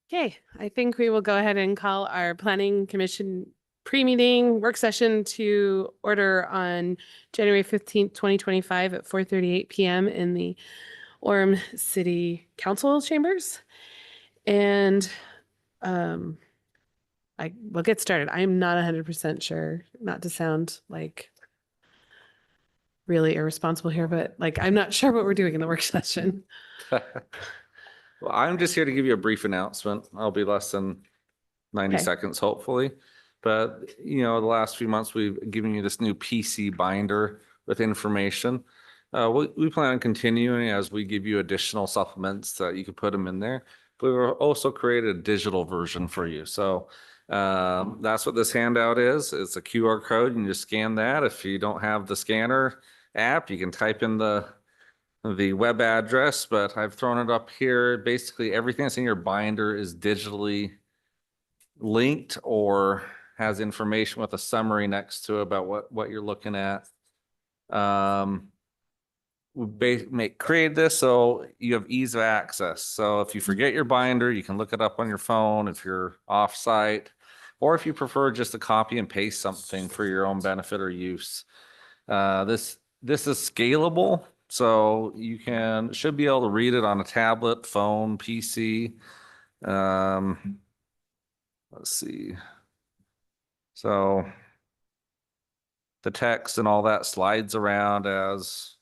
Okay, I think we will go ahead and call our Planning Commission pre-meeting work session to order on January 15th, 2025 at 4:38 p.m. in the Orem City Council chambers. And um, I will get started. I am not 100% sure, not to sound like really irresponsible here, but like I'm not sure what we're doing in the work session. Well, I'm just here to give you a brief announcement. I'll be less than 90 Okay. seconds, hopefully. But, the last few months, we've given you this new PC binder with information. We plan on continuing as we give you additional supplements that you could put them in there. But we'll also create a digital version for you. So that's what this handout is. It's a QR code. You can just scan that. If you don't have the scanner app, you can type in the web address, but I've thrown it up here. Basically, everything that's in your binder is digitally linked or has information with a summary next to it about what you're looking at. We create this so you have ease of access. So if you forget your binder, you can look it up on your phone if you're off-site, or if you prefer just to copy and paste something for your own benefit or use. This is scalable, so you should be able to read it on a tablet, phone, PC. Let's see. So the text and all that slides around as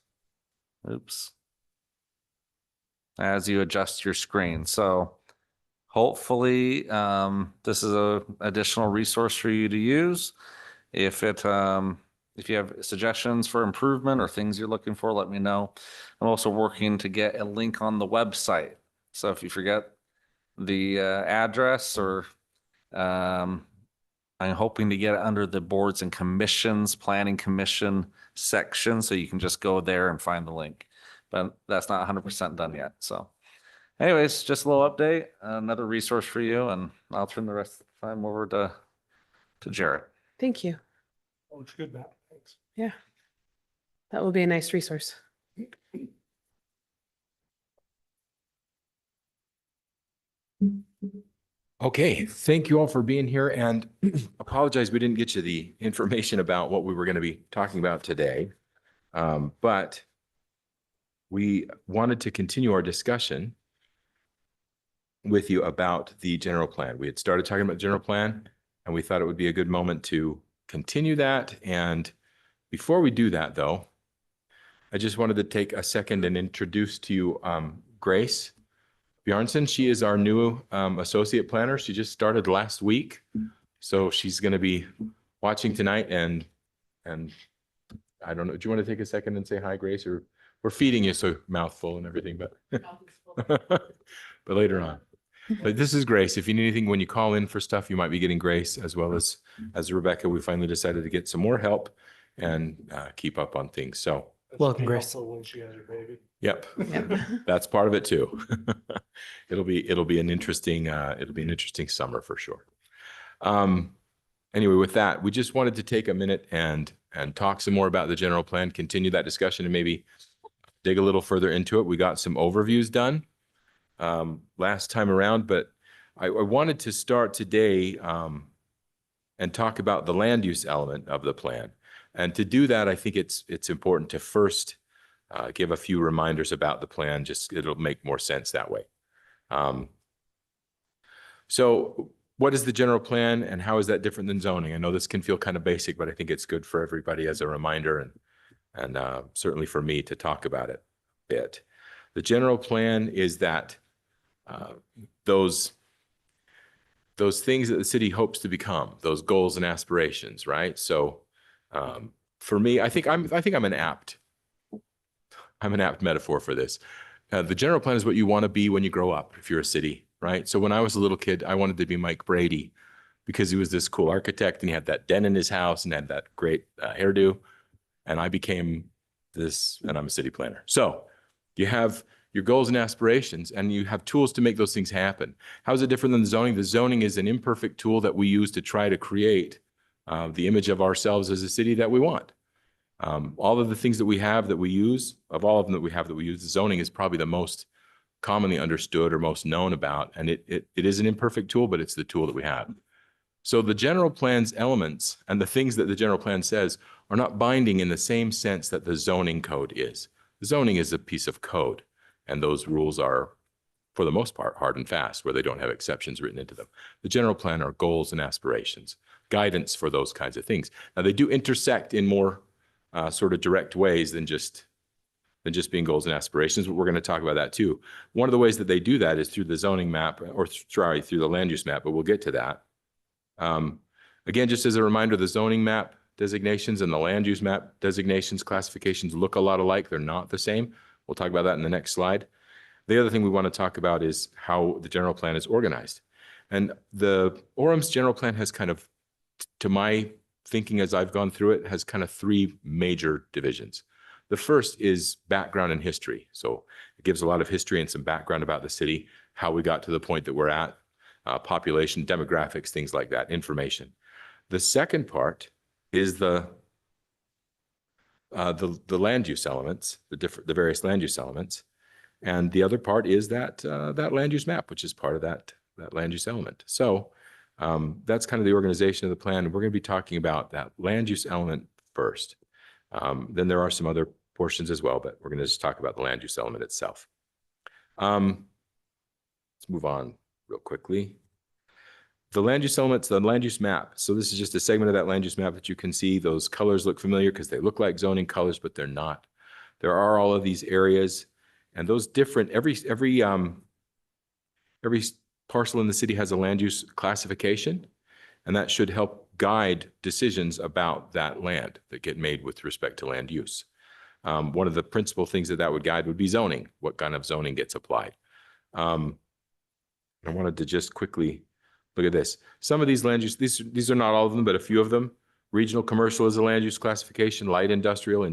you adjust your screen. So hopefully this is a additional resource for you to use. If you have suggestions for improvement or things you're looking for, let me know. I'm also working to get a link on the website. So if you forget the address, or I'm hoping to get it under the boards and commissions, planning commission section, so you can just go there and find the link. But that's not 100% done yet. So anyways, just a little update, another resource for you, and I'll turn the rest of the time over to Jared. Thank you. Oh, it's good, Matt. Thanks. Yeah, that will be a nice resource. Okay, thank you all for being here, and apologize we didn't get you the information about what we were going to be talking about today. But we wanted to continue our discussion with you about the general plan. We had started talking about general plan, and we thought it would be a good moment to continue that. And before we do that, though, I just wanted to take a second and introduce to you Grace Bjarnson. She is our new associate planner. She just started last week. So she's going to be watching tonight, and I don't know, do you want to take a second and say hi, Grace? Or we're feeding you, so mouthful and everything, but but later on. But this is Grace. If you need anything when you call in for stuff, you might be getting Grace, as well as Rebecca. We finally decided to get some more help and keep up on things. So welcome, Grace. When she has her baby. Yep. That's part of it too. It'll be an interesting summer for sure. Anyway, with that, we just wanted to take a minute and talk some more about the general plan, continue that discussion, and maybe dig a little further into it. We got some overviews done last time around, but I wanted to start today and talk about the land use element of the plan. And to do that, I think it's important to first give a few reminders about the plan. Just it'll make more sense that way. So what is the general plan, and how is that different than zoning? I know this can feel kind of basic, but I think it's good for everybody as a reminder, and certainly for me to talk about it a bit. The general plan is that those things that the city hopes to become, those goals and aspirations, right? So for me, I think I'm an apt metaphor for this. The general plan is what you want to be when you grow up, if you're a city, right? So when I was a little kid, I wanted to be Mike Brady because he was this cool architect and he had that den in his house and had that great hairdo. And I became this, and I'm a city planner. So you have your goals and aspirations, and you have tools to make those things happen. How is it different than the zoning? The zoning is an imperfect tool that we use to try to create the image of ourselves as a city that we want. All of the things that we have that we use, of all of them that we have that we use, the zoning is probably the most commonly understood or most known about. And it is an imperfect tool, but it's the tool that we have. So the general plan's elements and the things that the general plan says are not binding in the same sense that the zoning code is. The zoning is a piece of code, and those rules are, for the most part, hard and fast, where they don't have exceptions written into them. The general plan are goals and aspirations, guidance for those kinds of things. Now, they do intersect in more sort of direct ways than just being goals and aspirations, but we're going to talk about that too. One of the ways that they do that is through the zoning map, or sorry, through the land use map, but we'll get to that. Again, just as a reminder, the zoning map designations and the land use map designations classifications look a lot alike. They're not the same. We'll talk about that in the next slide. The other thing we want to talk about is how the general plan is organized. And the Orem's general plan has kind of, to my thinking as I've gone through it, has kind of three major divisions. The first is background and history. So it gives a lot of history and some background about the city, how we got to the point that we're at, population, demographics, things like that, information. The second part is the land use elements, the various land use elements. And the other part is that that land use map, which is part of that land use element. So that's kind of the organization of the plan. We're going to be talking about that land use element first. Then there are some other portions as well, but we're going to just talk about the land use element itself. Let's move on real quickly. The land use elements, the land use map. So this is just a segment of that land use map that you can see. Those colors look familiar because they look like zoning colors, but they're not. There are all of these areas, and those different, every parcel in the city has a land use classification, and that should help guide decisions about that land that get made with respect to land use. One of the principal things that would guide would be zoning, what kind of zoning gets applied. I wanted to just quickly look at this. Some of these land use, these are not all of them, but a few of them. Regional commercial is a land use classification, light industrial,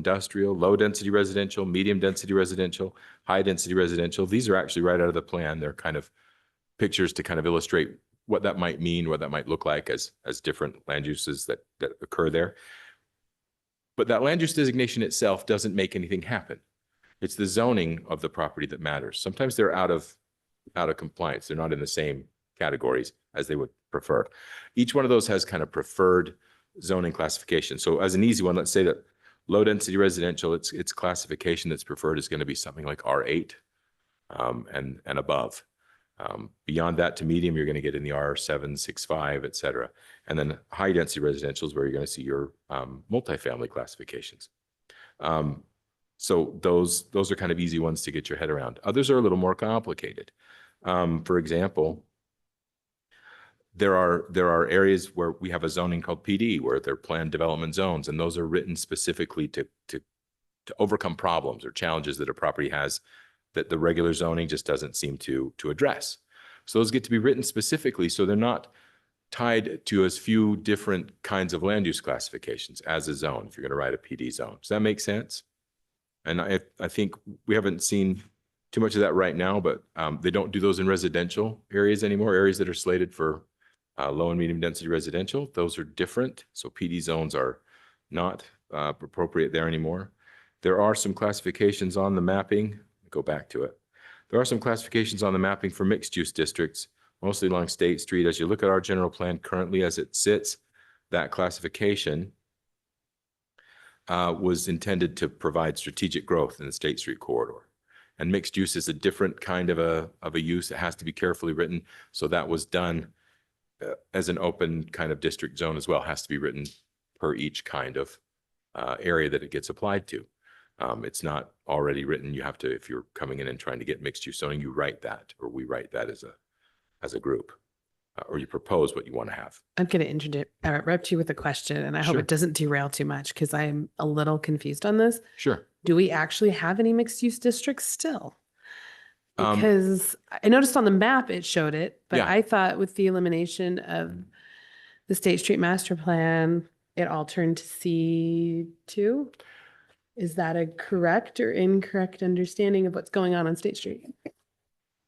low density residential, medium density residential, high density residential. These are actually right out of the plan. They're kind of pictures to kind of illustrate what that might mean, what that might look like as different land uses that occur there. But that land use designation itself doesn't make anything happen. It's the zoning of the property that matters. Sometimes they're out of compliance. They're not in the same categories as they would prefer. Each one of those has kind of preferred zoning classification. So as an easy one, let's say that low density residential, its classification that's preferred is going to be something like R8 and above. Beyond that to medium, you're going to get in the R7, 6.5, et cetera. And then high density residential is where you're going to see your multifamily classifications. So those are kind of easy ones to get your head around. Others are a little more complicated. For example, there are areas where we have a zoning called PD, where they're planned development zones, and those are written specifically to overcome problems or challenges that a property has that the regular zoning just doesn't seem to address. So those get to be written specifically, so they're not tied to as few different kinds of land use classifications as a zone, if you're going to write a PD zone. Does that make sense? And I think we haven't seen too much of that right now, but they don't do those in residential areas anymore, areas that are slated for low and medium density residential. Those are different. So PD zones are not appropriate there anymore. There are some classifications on the mapping. Go back to it. There are some classifications on the mapping for mixed use districts, mostly along State Street. As you look at our general plan currently as it sits, that classification was intended to provide strategic growth in the State Street corridor. And mixed use is a different kind of a use. It has to be carefully written. So that was done as an open kind of district zone as well. It has to be written per each kind of area that it gets applied to. It's not already written. You have to, if you're coming in and trying to get mixed use zoning, you write that, or we write that as a group, or you propose what you want to have. I'm going to interrupt you with a question, and I hope Sure. it doesn't derail too much because I'm a little confused on this. Sure. Do we actually have any mixed use districts still? Um, Because I noticed on the map it showed it, but Yeah. I thought with the elimination of the State Street Master Plan, it all turned to C2. Is that a correct or incorrect understanding of what's going on State Street?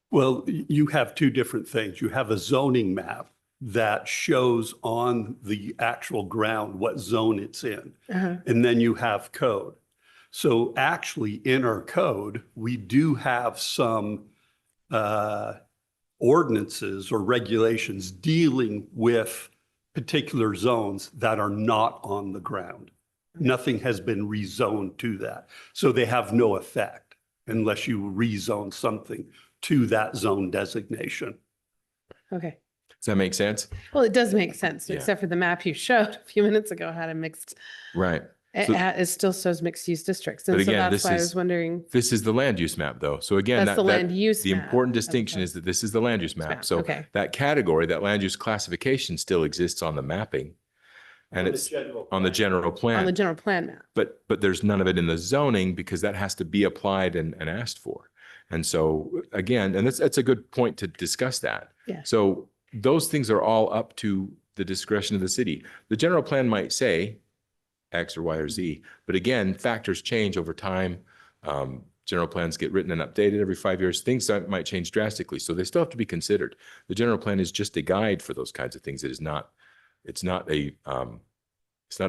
Well, you have two different things. You have a zoning map that shows on the actual ground what zone it's in. Uh-huh. And then you have code. So actually in our code, we do have some ordinances or regulations dealing with particular zones that are not on the ground. Nothing has been rezoned to that. So they have no effect unless you rezone something to that zone designation. Okay. Does that make sense? Well, it does make sense, Yeah. except for the map you showed a few minutes ago had a mixed, Right. it, So- it still shows mixed use districts. But And so again, that's this why I is- was wondering, This is the land use map though. So again, that's the land use the map important as distinction is opposed- that this is the land use map, map. So okay. that category, that land use classification still exists on the mapping. And it's on the general plan. on the general plan map. But there's none of it in the zoning because that has to be applied and asked for. And so again, and that's a good point to discuss that. Yeah. So those things are all up to the discretion of the city. The general plan might say X or Y or Z, but again, factors change over time. General plans get written and updated every 5 years. Things might change drastically. So they still have to be considered. The general plan is just a guide for those kinds of things. It's not a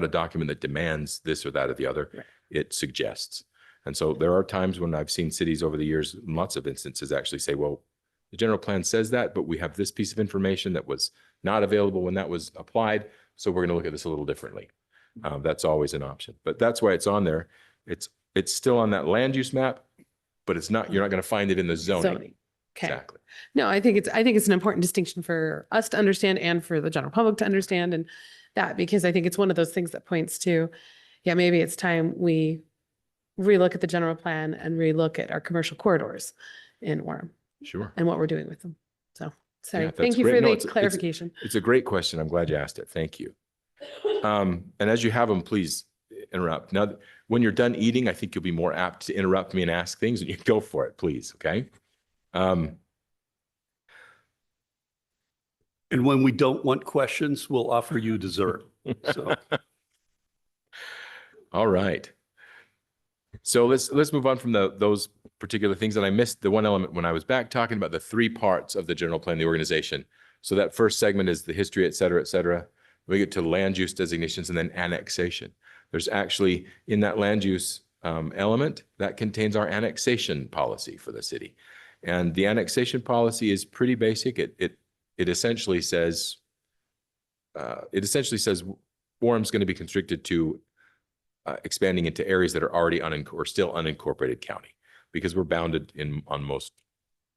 document that demands this or that or the other. Right. It suggests. And so there are times when I've seen cities over the years, in lots of instances, actually say, well, the general plan says that, but we have this piece of information that was not available when that was applied. So we're going to look at this a little differently. That's always an option, but that's why it's on there. It's still on that land use map, but it's not, you're not going to find it in the zoning. Okay. Exactly. No, I think it's an important distinction for us to understand and for the general public to understand, and that, because I think it's one of those things that points to, yeah, maybe it's time we relook at the general plan and relook at our commercial corridors in Orem Sure. and what we're doing with them. So, sorry. Yeah, that's Thank you great. for No, the it's- clarification. It's a great question. I'm glad you asked it. Thank you. And as you have them, please interrupt. Now, when you're done eating, I think you'll be more apt to interrupt me and ask things, and you go for it, please. Okay. And when we don't want questions, we'll offer you dessert. So All right. So let's move on from those particular things. And I missed the one element when I was back talking about the three parts of the general plan, the organization. So that first segment is the history, et cetera, et cetera. We get to land use designations and then annexation. There's actually in that land use element that contains our annexation policy for the city. And the annexation policy is pretty basic. It essentially says Orem's going to be constricted to expanding into areas that are already still unincorporated county, because we're bounded on most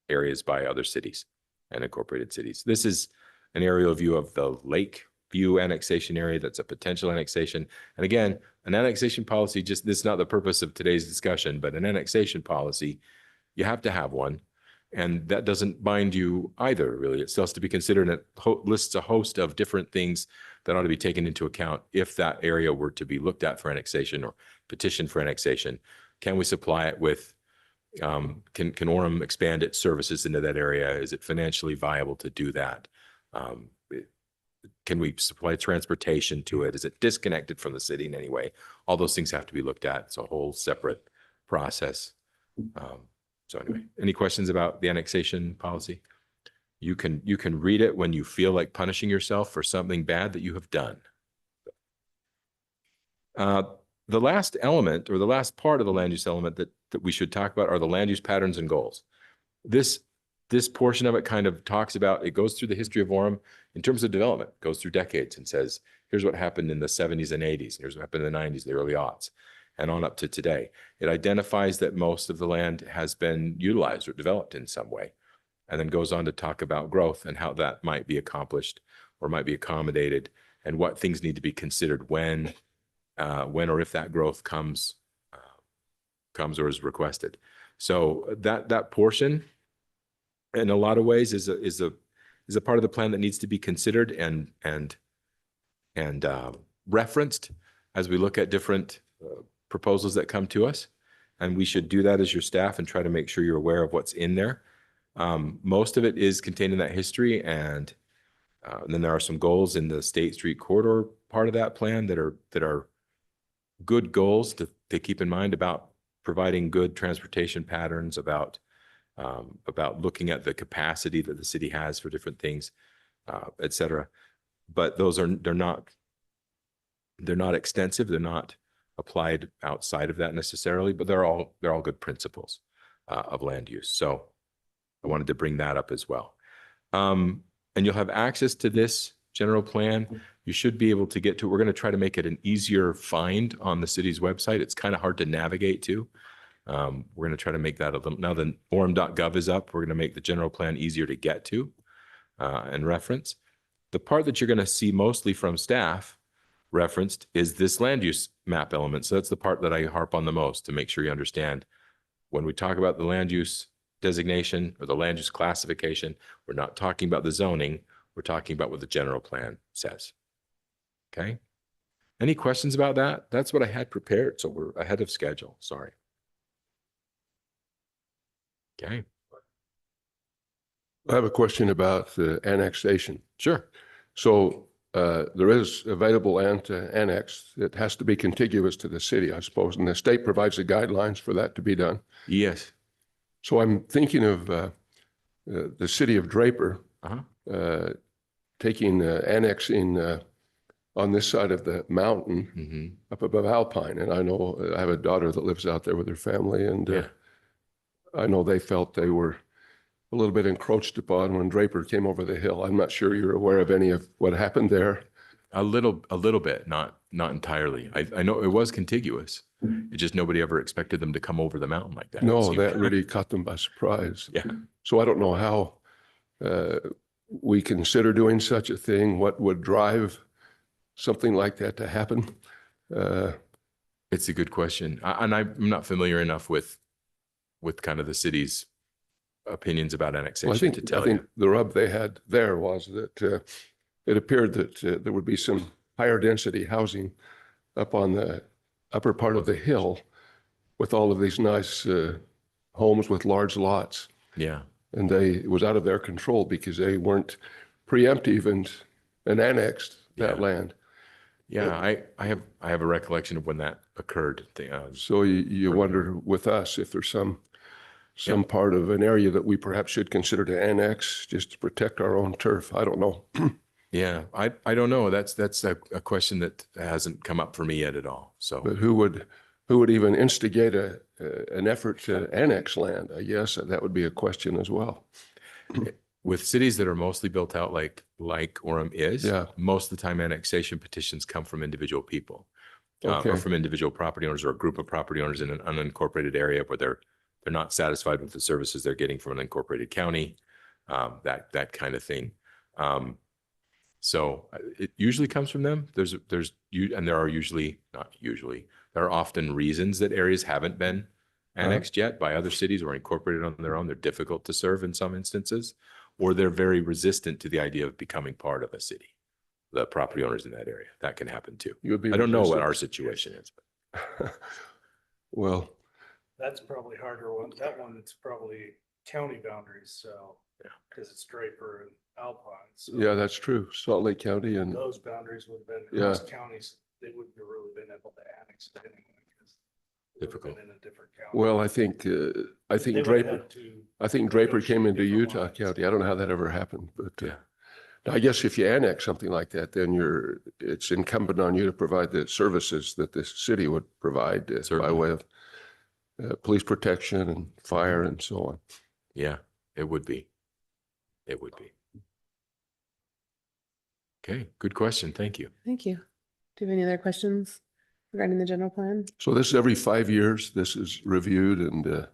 areas by other cities and incorporated cities. This is an aerial view of the Lake View annexation area. That's a potential annexation. And again, an annexation policy, this is not the purpose of today's discussion, but an annexation policy, you have to have one. And that doesn't bind you either, really. It still has to be considered, and it lists a host of different things that ought to be taken into account if that area were to be looked at for annexation or petitioned for annexation. Can we supply it with, can Orem expand its services into that area? Is it financially viable to do that? Can we supply transportation to it? Is it disconnected from the city in any way? All those things have to be looked at. It's a whole separate process. So anyway, any questions about the annexation policy? You can read it when you feel like punishing yourself for something bad that you have done. The last element, or the last part of the land use element that we should talk about, are the land use patterns and goals. This portion of it kind of talks about, it goes through the history of Orem in terms of development, goes through decades and says, here's what happened in the 70s and 80s, and here's what happened in the 90s, the early aughts, and on up to today. It identifies that most of the land has been utilized or developed in some way, and then goes on to talk about growth and how that might be accomplished or might be accommodated, and what things need to be considered when or if that growth comes or is requested. So that portion, in a lot of ways, is a part of the plan that needs to be considered and referenced as we look at different proposals that come to us. And we should do that as your staff and try to make sure you're aware of what's in there. Most of it is contained in that history, and then there are some goals in the State Street Corridor part of that plan that are good goals to keep in mind about providing good transportation patterns, about looking at the capacity that the city has for different things, et cetera. But they're not extensive. They're not applied outside of that necessarily, but they're all good principles of land use. So I wanted to bring that up as well. And you'll have access to this general plan. You should be able to get to it. We're going to try to make it an easier find on the city's website. It's kind of hard to navigate to. We're going to try to make that a little, now that orem.gov is up, we're going to make the general plan easier to get to and reference. The part that you're going to see mostly from staff referenced is this land use map element. So that's the part that I harp on the most to make sure you understand when we talk about the land use designation or the land use classification, we're not talking about the zoning, we're talking about what the general plan says. Okay. Any questions about that? That's what I had prepared. So we're ahead of schedule. Sorry. Okay. I have a question about the annexation. Sure. So there is available land to annex. It has to be contiguous to the city, I suppose, and the state provides the guidelines for that to be done. Yes. So I'm thinking of the city of Draper taking annexing on this side of the mountain up above Alpine. And I know I have a daughter that lives out there with her family, and I know they felt they were a little bit encroached upon when Draper came over the hill. I'm not sure you're aware of any of what happened there. A little bit, not entirely. I know it was contiguous. It just nobody ever expected them to come over the mountain like that. No, that really caught them by surprise. Yeah. So I don't know how we consider doing such a thing. What would drive something like that to happen? It's a good question. And I'm not familiar enough with kind of the city's opinions about annexation Well, I to tell think you. the rub they had there was that it appeared that there would be some higher density housing up on the upper part of the hill with all of these nice homes with large lots. Yeah. And it was out of their control because they weren't preemptive and annexed that land. Yeah, I have a recollection of when that occurred. So you wonder with us if there's some part of an area that we perhaps should consider to annex just to protect our own turf. I don't know. Yeah, I don't know. That's a question that hasn't come up for me yet at all. So, But who would even instigate an effort to annex land? I guess that would be a question as well. with cities that are mostly built out like Orem is, most of the time annexation petitions come from individual people, or from individual property owners or a group of property owners in an unincorporated area where they're not satisfied with the services they're getting from an incorporated county, that kind of thing. So it usually comes from them. There are often reasons that areas haven't been annexed yet by other cities or incorporated on their own. They're difficult to serve in some instances, or they're very resistant to the idea of becoming part of a city. The property owners in that area, that can happen too. I don't know what our situation is. Well, that's probably harder one. That one, it's probably county boundaries, so. Yeah. Because it's Draper and Alpine. So yeah, that's true. Salt Lake County and those boundaries would have been, Yeah. most counties, they wouldn't have really been able to annex it anyway. 'Cause it would have Difficult. been in a different county. well, I think They would have Draper. had to- I think Draper came into Different Utah lines. County. I don't know how that ever happened, but Yeah. I guess if you annex something like that, then it's incumbent on you to provide the services that the city would provide by Certainly. way of police protection and fire and so on. Yeah, it would be. It would be. Okay, good question. Thank you. Thank you. Do you have any other questions regarding the general plan? So this is every 5 years. This is reviewed and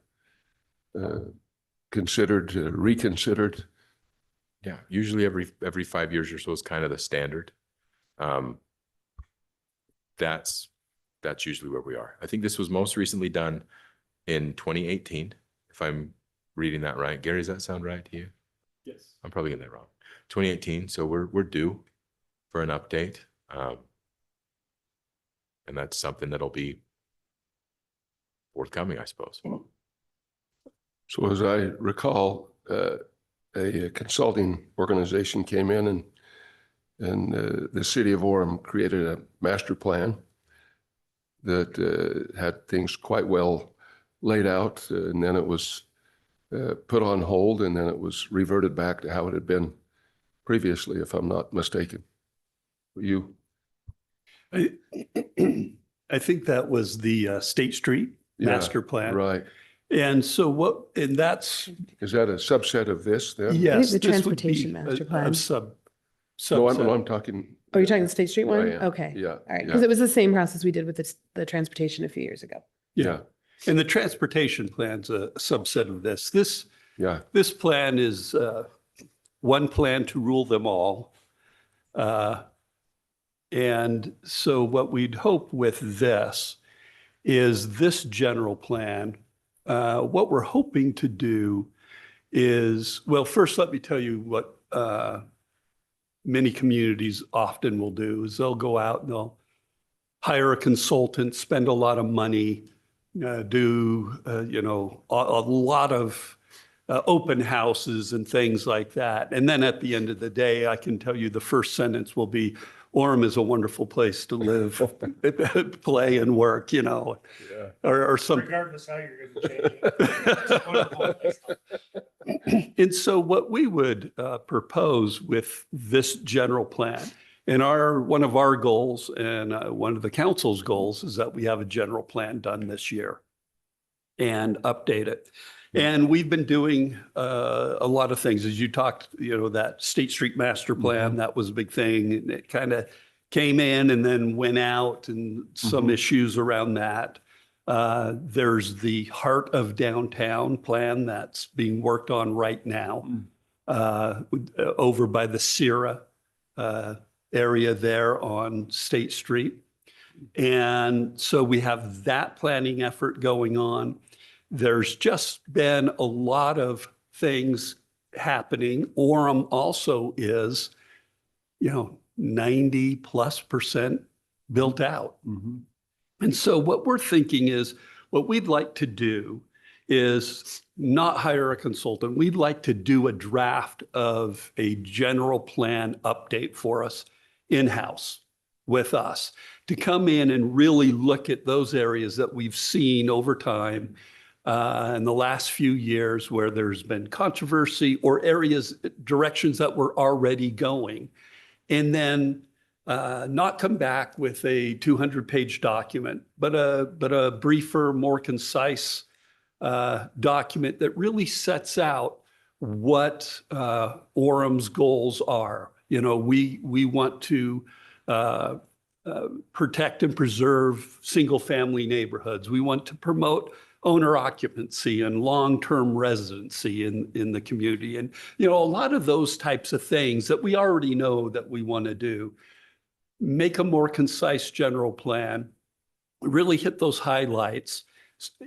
considered, reconsidered. Yeah, usually every 5 years or so is kind of the standard. That's usually where we are. I think this was most recently done in 2018, if I'm reading that right. Gary, does that sound right to you? Yes. I'm probably getting that wrong. 2018, so we're due for an update. And that's something that'll be forthcoming, I suppose. So as I recall, a consulting organization came in and the city of Orem created a master plan that had things quite well laid out, and then it was put on hold, and then it was reverted back to how it had been previously, if I'm not mistaken. You? I think that was the State Street Yeah, master plan. Right. And so and that's, Is that a subset of this then? yes. the this would be transportation master a plan. No, subset. I'm talking. Oh, you're talking the State Street I one? am. Okay. Yeah. All right, yeah, because it was the same process we did with the transportation a few years ago. Yeah. And the transportation plan's a subset of this. Yeah. This plan is one plan to rule them all. And so what we'd hope with this is this general plan. What we're hoping to do is, well, first let me tell you what many communities often will do is they'll go out and they'll hire a consultant, spend a lot of money, do a lot of open houses and things like that. And then at the end of the day, I can tell you the first sentence will be, Orem is a wonderful place to live, play and work, or something. Regardless how you're going to change it. It's a wonderful place. And so what we would propose with this general plan, and one of our goals and one of the council's goals is that we have a general plan done this year and update it. And we've been doing a lot of things. As you talked, that State Street Master Plan, that was a big thing. And it kind of came in and then went out and some issues around that. There's the Heart of Downtown plan that's being worked on right now over by the Sierra area there on State Street. And so we have that planning effort going on. There's just been a lot of things happening. Orem also is, 90+% built out. And so what we're thinking is, what we'd like to do is not hire a consultant. We'd like to do a draft of a general plan update for us in-house with us to come in and really look at those areas that we've seen over time in the last few years where there's been controversy or directions that we're already going. And then not come back with a 200-page document, but a briefer, more concise document that really sets out what Orem's goals are. We want to protect and preserve single-family neighborhoods. We want to promote owner occupancy and long-term residency in the community. And, a lot of those types of things that we already know that we want to do. Make a more concise general plan, really hit those highlights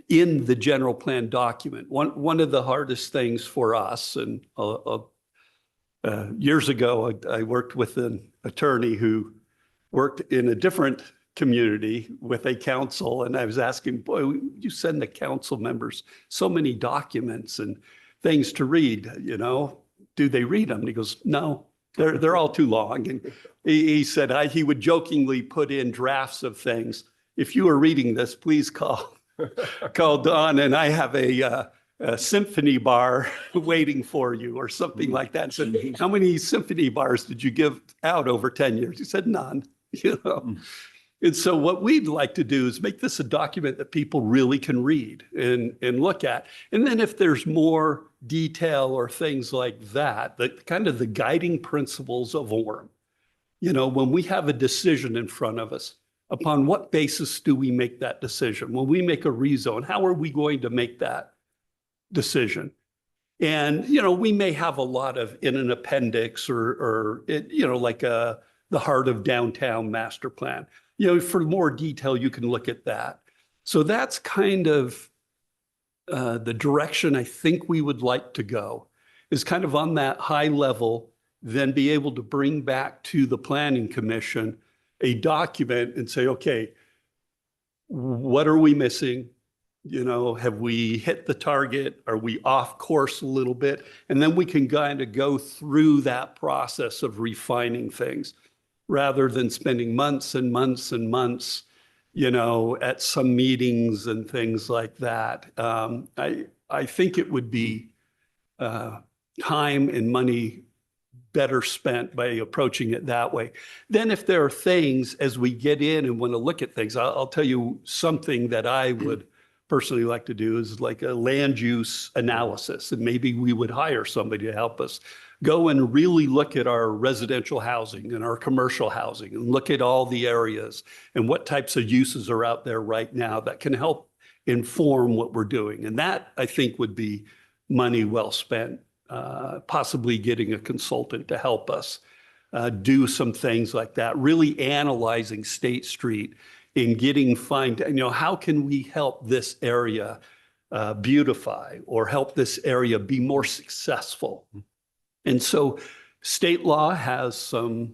in the general plan document. One of the hardest things for us, and years ago, I worked with an attorney who worked in a different community with a council, and I was asking, boy, you send the council members so many documents and things to read, do they read them? And he goes, no, they're all too long. And he said he would jokingly put in drafts of things. If you are reading this, please call Don, and I have a symphony bar waiting for you, or something like that. So how many symphony bars did you give out over 10 years? He said, none. And so what we'd like to do is make this a document that people really can read and look at. And then if there's more detail or things like that, kind of the guiding principles of Orem. When we have a decision in front of us, upon what basis do we make that decision? When we make a rezone, how are we going to make that decision? And, we may have a lot of in an appendix or like the Heart of Downtown Master Plan. For more detail, you can look at that. So that's kind of the direction I think we would like to go, is kind of on that high level, then be able to bring back to the Planning Commission a document and say, okay, what are we missing? Have we hit the target? Are we off course a little bit? And then we can kind of go through that process of refining things, rather than spending months and months and months, at some meetings and things like that. I think it would be time and money better spent by approaching it that way. Then if there are things, as we get in and want to look at things, I'll tell you something that I would personally like to do is like a land use analysis. And maybe we would hire somebody to help us go and really look at our residential housing and our commercial housing and look at all the areas and what types of uses are out there right now that can help inform what we're doing. And that, I think, would be money well spent, possibly getting a consultant to help us do some things like that, really analyzing State Street and getting how can we help this area beautify or help this area be more successful? And so state law has some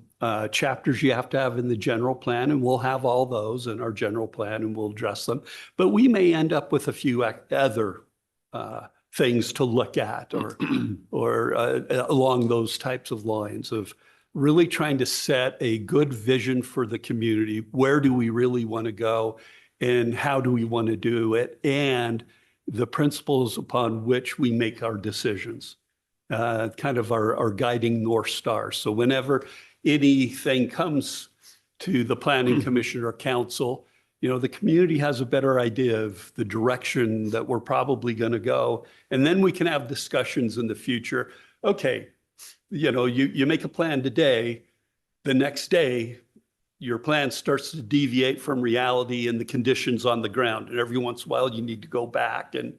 chapters you have to have in the general plan, and we'll have all those in our general plan and we'll address them. But we may end up with a few other things to look at or along those types of lines of really trying to set a good vision for the community. Where do we really want to go and how do we want to do it? And the principles upon which we make our decisions. Kind of our guiding North Star. So whenever anything comes to the Planning Commission or Council, the community has a better idea of the direction that we're probably going to go. And then we can have discussions in the future. Okay, you make a plan today, the next day, your plan starts to deviate from reality and the conditions on the ground. And every once in a while, you need to go back and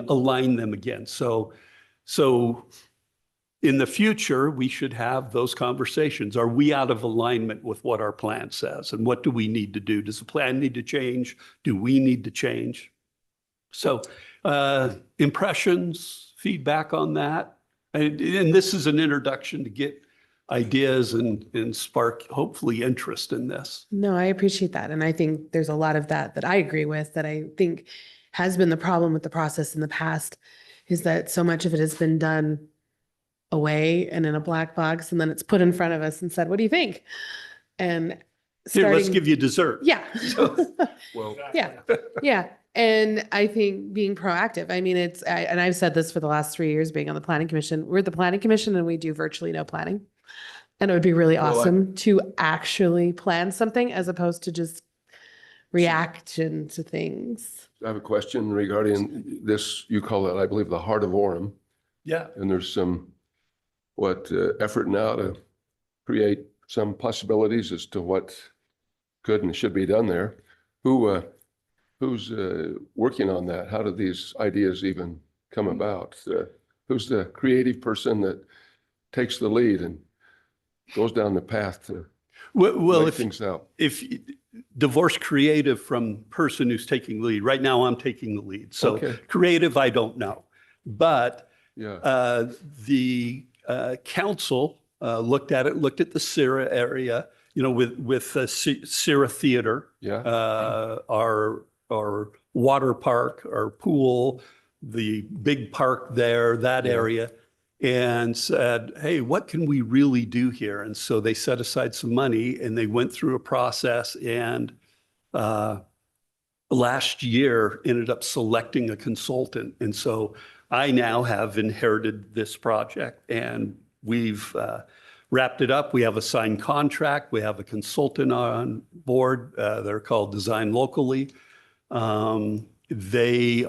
align them again. So in the future, we should have those conversations. Are we out of alignment with what our plan says? And what do we need to do? Does the plan need to change? Do we need to change? So impressions, feedback on that. And this is an introduction to get ideas and spark, hopefully, interest in this. No, I appreciate that. And I think there's a lot of that I agree with, that I think has been the problem with the process in the past, is that so much of it has been done away and in a black box, and then it's put in front of us and said, what do you think? And Here, let's give you dessert. Yeah. Well, Yeah. Yeah. And I think being proactive, I mean, and I've said this for the last 3 years being on the Planning Commission, we're the Planning Commission and we do virtually no planning. And it would be really awesome to actually plan something as opposed to just reaction to things. I have a question regarding this. You call it, I believe, the heart of Orem. Yeah. And there's some, effort now to create some possibilities as to what could and should be done there. Who's working on that? How did these ideas even come about? Who's the creative person that takes the lead and goes down the path to make things out? If divorce creative from person who's taking the lead. Right now, I'm taking the lead. So creative, I don't know. But the council looked at the Sierra area, with Sierra Theater, our water park, our pool, the big park there, that area, and said, hey, what can we really do here? And so they set aside some money and they went through a process, and last year ended up selecting a consultant. And so I now have inherited this project, and we've wrapped it up. We have a signed contract. We have a consultant on board. They're called Design Locally. They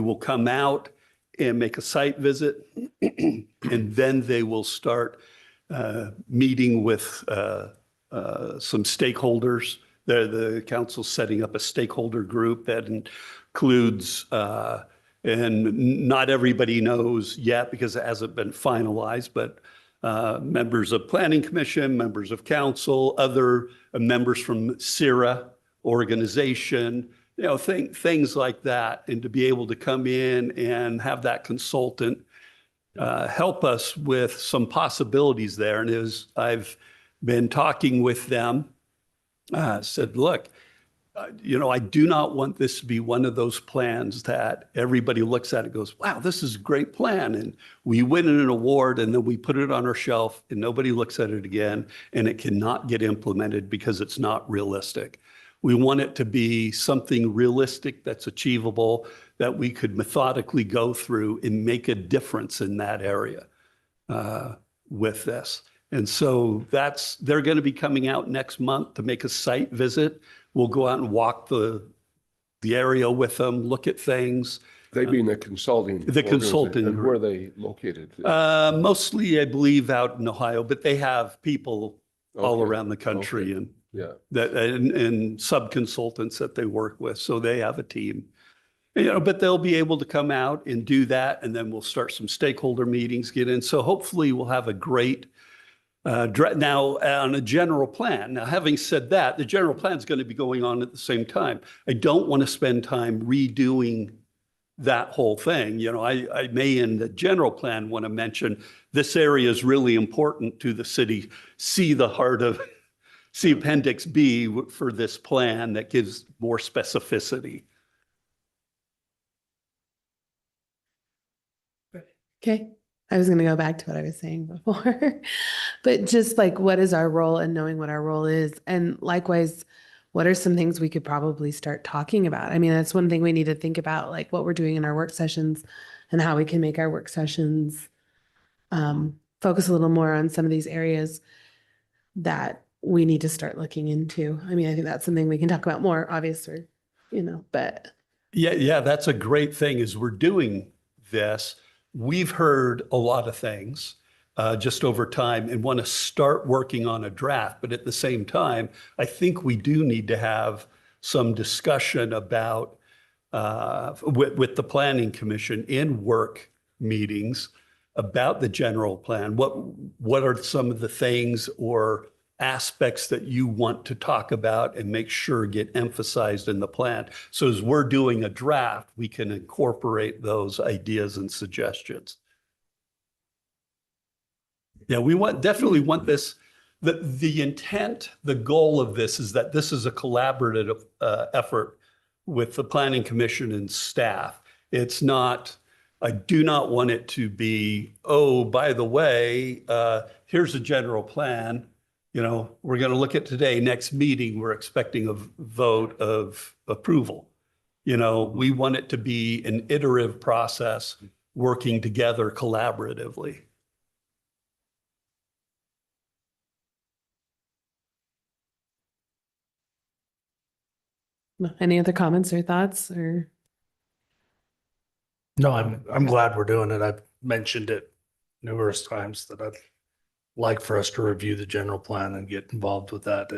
will come out and make a site visit, and then they will start meeting with some stakeholders. The council's setting up a stakeholder group that includes, and not everybody knows yet because it hasn't been finalized, but members of Planning Commission, members of council, other members from CIRA organization, things like that. And to be able to come in and have that consultant help us with some possibilities there. And as I've been talking with them, said, look, I do not want this to be one of those plans that everybody looks at and goes, wow, this is a great plan. And we win an award and then we put it on our shelf and nobody looks at it again and it cannot get implemented because it's not realistic. We want it to be something realistic that's achievable, that we could methodically go through and make a difference in that area with this. And so they're going to be coming out next month to make a site visit. We'll go out and walk the the area with them, look at things. They being the consulting. The consulting organization. And where are group. they located? Mostly, I believe, out in Ohio, but they have people all Okay, around the country okay. and Yeah. and sub-consultants that they work with. So they have a team. But they'll be able to come out and do that, and then we'll start some stakeholder meetings, get in. So hopefully we'll have a great now on a general plan. Now, having said that, the general plan is going to be going on at the same time. I don't want to spend time redoing that whole thing. I may in the general plan want to mention this area is really important to the city. See Appendix B for this plan that gives more specificity. Okay. I was going to go back to what I was saying before, but just like, what is our role and knowing what our role is? And likewise, what are some things we could probably start talking about? I mean, that's one thing we need to think about, like what we're doing in our work sessions and how we can make our work sessions focus a little more on some of these areas that we need to start looking into. I mean, I think that's something we can talk about more, obviously, but. Yeah, that's a great thing is we're doing this. We've heard a lot of things just over time and want to start working on a draft. But at the same time, I think we do need to have some discussion about with the Planning Commission in work meetings about the general plan. What are some of the things or aspects that you want to talk about and make sure get emphasized in the plan? So as we're doing a draft, we can incorporate those ideas and suggestions. Yeah, we definitely want this. The intent, the goal of this is that this is a collaborative effort with the Planning Commission and staff. It's not, I do not want it to be, oh, by the way, here's a general plan. We're going to look at today, next meeting, we're expecting a vote of approval. We want it to be an iterative process, working together collaboratively. Any other comments or thoughts or? No, I'm glad we're doing it. I've mentioned it numerous times that I'd like for us to review the general plan and get involved with that.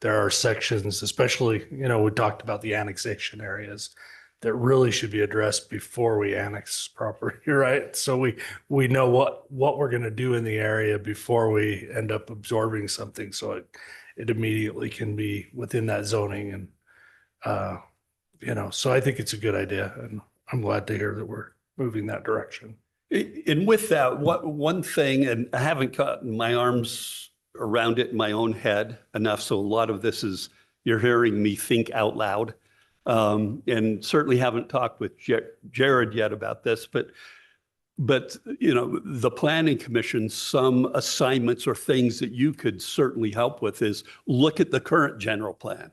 There are sections, especially, we talked about the annexation areas that really should be addressed before we annex property, right? So we know what we're going to do in the area before we end up absorbing something. So it immediately can be within that zoning and, so I think it's a good idea and I'm glad to hear that we're moving that direction. And with that, one thing, and I haven't gotten my arms around it in my own head enough, so a lot of this is you're hearing me think out loud, and certainly haven't talked with Jared yet about this, but the Planning Commission, some assignments or things that you could certainly help with is look at the current general plan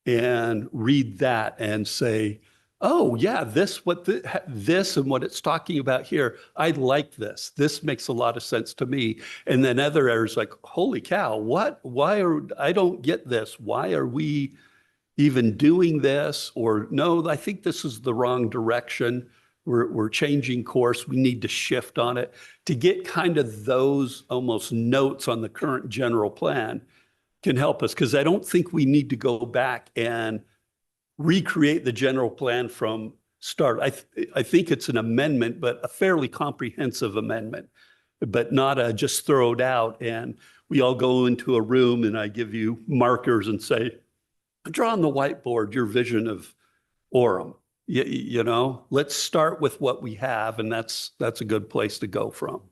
and read that and say, oh yeah, this and what it's talking about here, I like this. This makes a lot of sense to me. And then other areas like, holy cow, I don't get this. Why are we even doing this? Or no, I think this is the wrong direction. We're changing course. We need to shift on it. To get kind of those almost notes on the current general plan can help us, because I don't think we need to go back and recreate the general plan from start. I think it's an amendment, but a fairly comprehensive amendment, but not just throw it out and we all go into a room and I give you markers and say, draw on the whiteboard your vision of Orem. Let's start with what we have, and that's a good place to go from.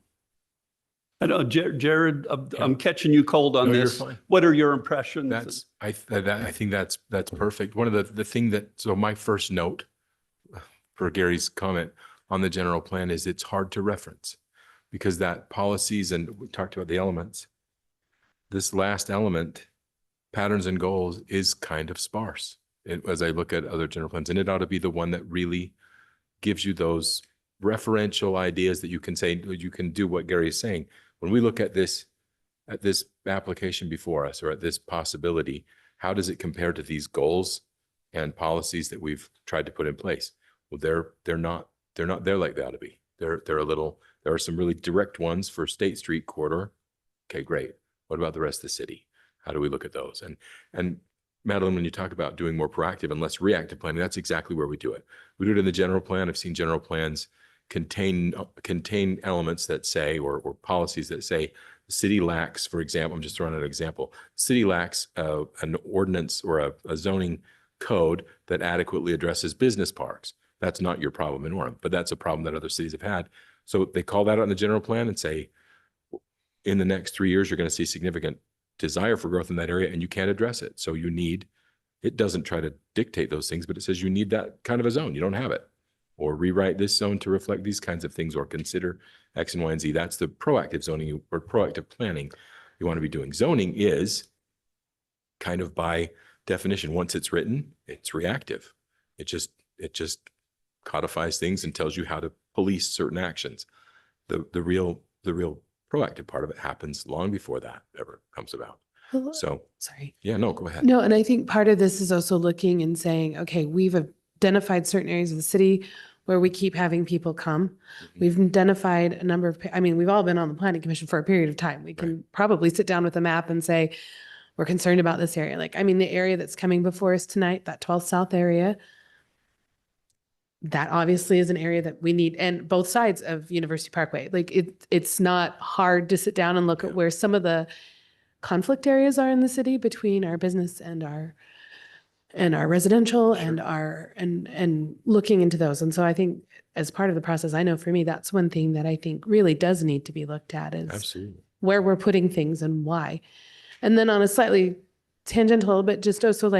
I know, Jared, I'm catching you cold on No, you're this. fine. What are your impressions? I think that's perfect. One of the thing so my first note for Gary's comment on the general plan is it's hard to reference because that policies, and we talked about the elements. This last element, patterns and goals, is kind of sparse as I look at other general plans, and it ought to be the one that really gives you those referential ideas that you can say, you can do what Gary is saying. When we look at this application before us, or at this possibility, how does it compare to these goals? and policies that we've tried to put in place. Well, they're not there like they ought to be. There are some really direct ones for State Street corridor. Okay, great. What about the rest of the city? How do we look at those? And Madeline, when you talk about doing more proactive and less reactive planning, that's exactly where we do it. We do it in the general plan. I've seen general plans contain elements that say, or policies that say the city lacks, for example, I'm just throwing out an example, city lacks an ordinance or a zoning code that adequately addresses business parks. That's not your problem in Orem, but that's a problem that other cities have had. So they call that out in the general plan and say, in the next 3 years, you're going to see significant desire for growth in that area and you can't address it. So it doesn't try to dictate those things, but it says you need that kind of a zone. You don't have it. Or rewrite this zone to reflect these kinds of things, or consider X and Y and Z. That's the proactive zoning or proactive planning you want to be doing. Zoning is kind of by definition, once it's written, it's reactive. It just codifies things and tells you how to police certain actions. The real proactive part of it happens long before that ever comes about. So, Sorry. yeah, no, go ahead. No, and I think part of this is also looking and saying, okay, we've identified certain areas of the city where we keep having people come. We've identified a number of, we've all been on the planning commission for a period of time. We can probably sit down with a map and say, we're concerned about this area. The area that's coming before us tonight, that 12th South area, that obviously is an area that we need, and both sides of University Parkway. It's not hard to sit down and look at where some of the conflict areas are in the city between our business and our residential and looking into those. And so I think as part of the process, I know for me, that's one thing that I think really does need to be looked at is Absolutely. where we're putting things and why. And then on a slightly tangential little bit, just also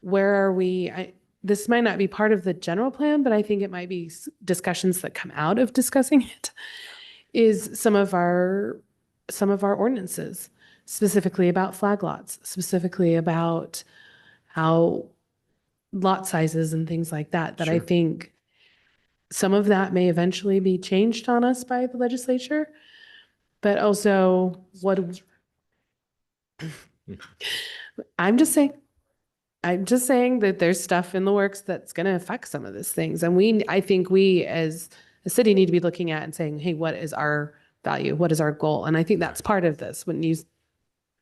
where are we? This might not be part of the general plan, but I think it might be discussions that come out of discussing it, is some of our ordinances, specifically about flag lots, specifically about how lot sizes and things like that, I think some of that may eventually be changed on us by the legislature, but also I'm just saying that there's stuff in the works that's going to affect some of these things. And I think we as a city need to be looking at and saying, hey, what is our value? What is our goal? And I think that's part of this.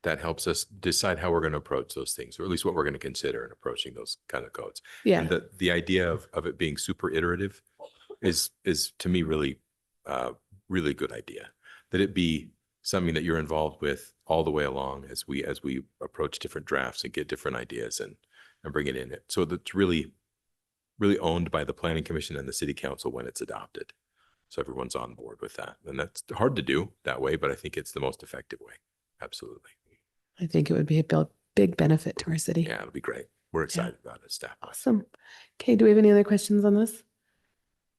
That helps us decide how we're going to approach those things, or at least what we're going to consider in approaching those kind of codes. Yeah. And the idea of it being super iterative is to me really, really good idea. That it be something that you're involved with all the way along as we approach different drafts and get different ideas and bring it in. So that's really, really owned by the Planning Commission and the City Council when it's adopted. So everyone's on board with that. And that's hard to do that way, but I think it's the most effective way. Absolutely. I think it would be a big benefit to our city. Yeah, it'll be great. We're excited about it, staff. Awesome. Okay, do we have any other questions on this?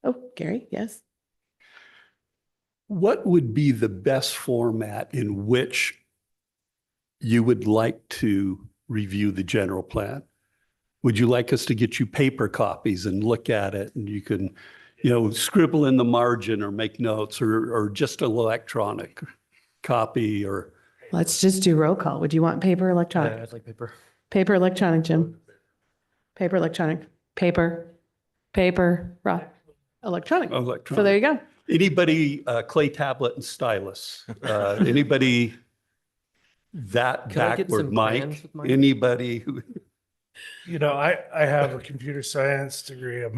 Oh, Gary, yes. What would be the best format in which you would like to review the general plan? Would you like us to get you paper copies and look at it and you can, scribble in the margin or make notes, or just an electronic copy? Or Let's just do roll call. Would you want paper or electronic? I'd like paper. Paper, electronic, Jim. Paper, electronic. Paper, raw. Electronic. So there you go. Anybody, clay tablet and stylus? Anybody that Can I get backward, some Mike? crayons with mine? Anybody who? I have a computer science degree, a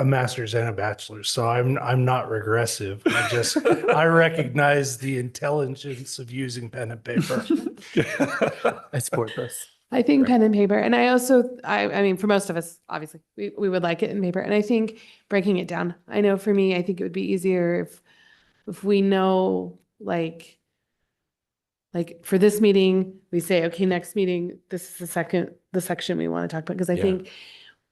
master's and a bachelor's, so I'm not regressive. I recognize the intelligence of using pen and paper. I support this. I think pen and paper. And I also, for most of us, obviously, we would like it in paper. And I think breaking it down, I know for me, I think it would be easier if we know, like for this meeting, we say, okay, next meeting, this is the section we want to talk about. Because I think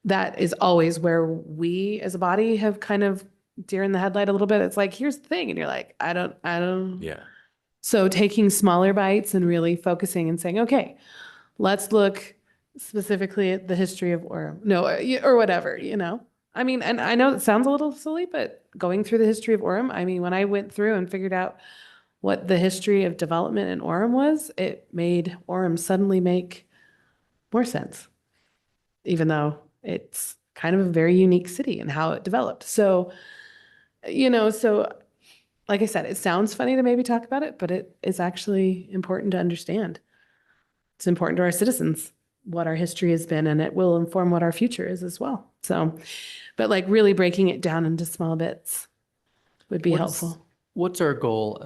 that is always where we as a body have kind of deer in the headlight a little bit. It's like, here's the thing. And you're like, I don't. Yeah. So taking smaller bites and really focusing and saying, okay, let's look specifically at the history of Orem. No, or whatever, and I know it sounds a little silly, but going through the history of Orem, when I went through and figured out what the history of development in Orem was, it made Orem suddenly make more sense. even though it's kind of a very unique city and how it developed. So, so like I said, it sounds funny to maybe talk about it, but it is actually important to understand. It's important to our citizens what our history has been, and it will inform what our future is as well. So, but like really breaking it down into small bits would be helpful. What's our goal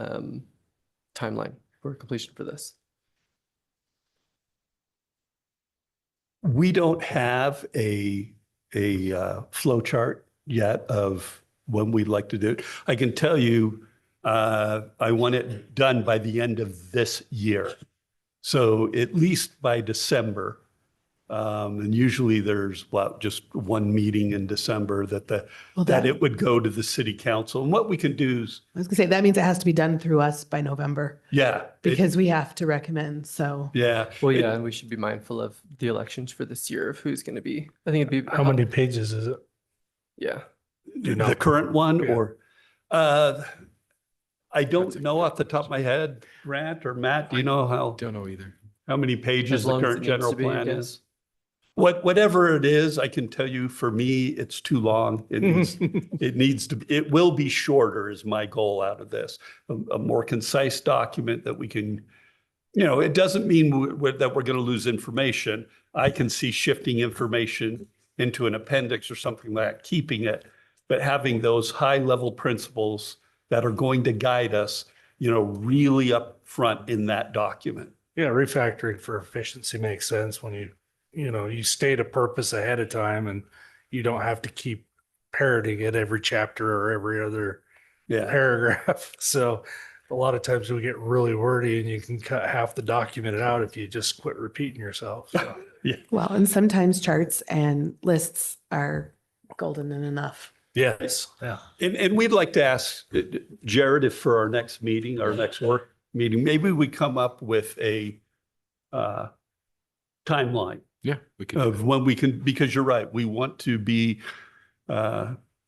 timeline for completion for this? We don't have a flow chart yet of when we'd like to do it. I can tell you, I want it done by the end of this year. So at least by December. And usually there's just one meeting in December that it would go to the city council. And what we can do is, I was gonna say, that means it has to be done through us by November yeah, because we have to recommend, so. yeah. Well, yeah, and we should be mindful of the elections for this year of who's going to be. I think it'd be How many pages is it? Yeah, The current one or, I don't know off the top of my head, Grant or Matt, do you know Don't know either. how many pages as the long as it current needs general to be, I plan guess. is? Whatever it is, I can tell you, for me, it's too long. It will be shorter is my goal out of this. A more concise document that we can, it doesn't mean that we're going to lose information. I can see shifting information into an appendix or something like that, keeping it, but having those high level principles that are going to guide us, really up front in that document. Yeah, refactoring for efficiency makes sense when you state a purpose ahead of time and you don't have to keep parroting it every chapter or every other Yeah. paragraph. So a lot of times we get really wordy and you can cut half the document out if you just quit repeating yourself. So. Well, and sometimes charts and lists are golden and enough. Yes, yeah. And we'd like to ask Jared if for our next meeting, our next work meeting, maybe we come up with a timeline Yeah, we can. of when we can, because you're right, we want to be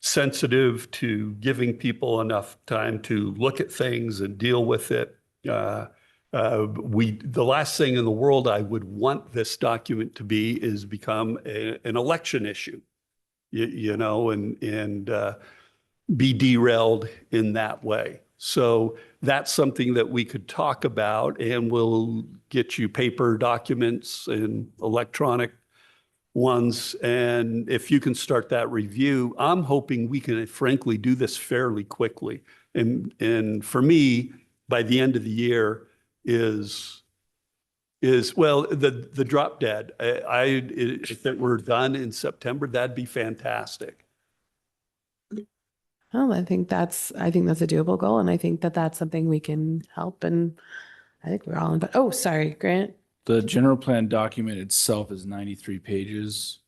sensitive to giving people enough time to look at things and deal with it. The last thing in the world I would want this document to be is become an election issue, and be derailed in that way. So that's something that we could talk about, and we'll get you paper documents and electronic ones. And if you can start that review, I'm hoping we can frankly do this fairly quickly. And for me, by the end of the year is well, the drop dead. If it were done in September, that'd be fantastic. Well, I think that's a doable goal, and I think that that's something we can help, and I think we're all in, but, oh, sorry, Grant. The general plan document itself is 93 pages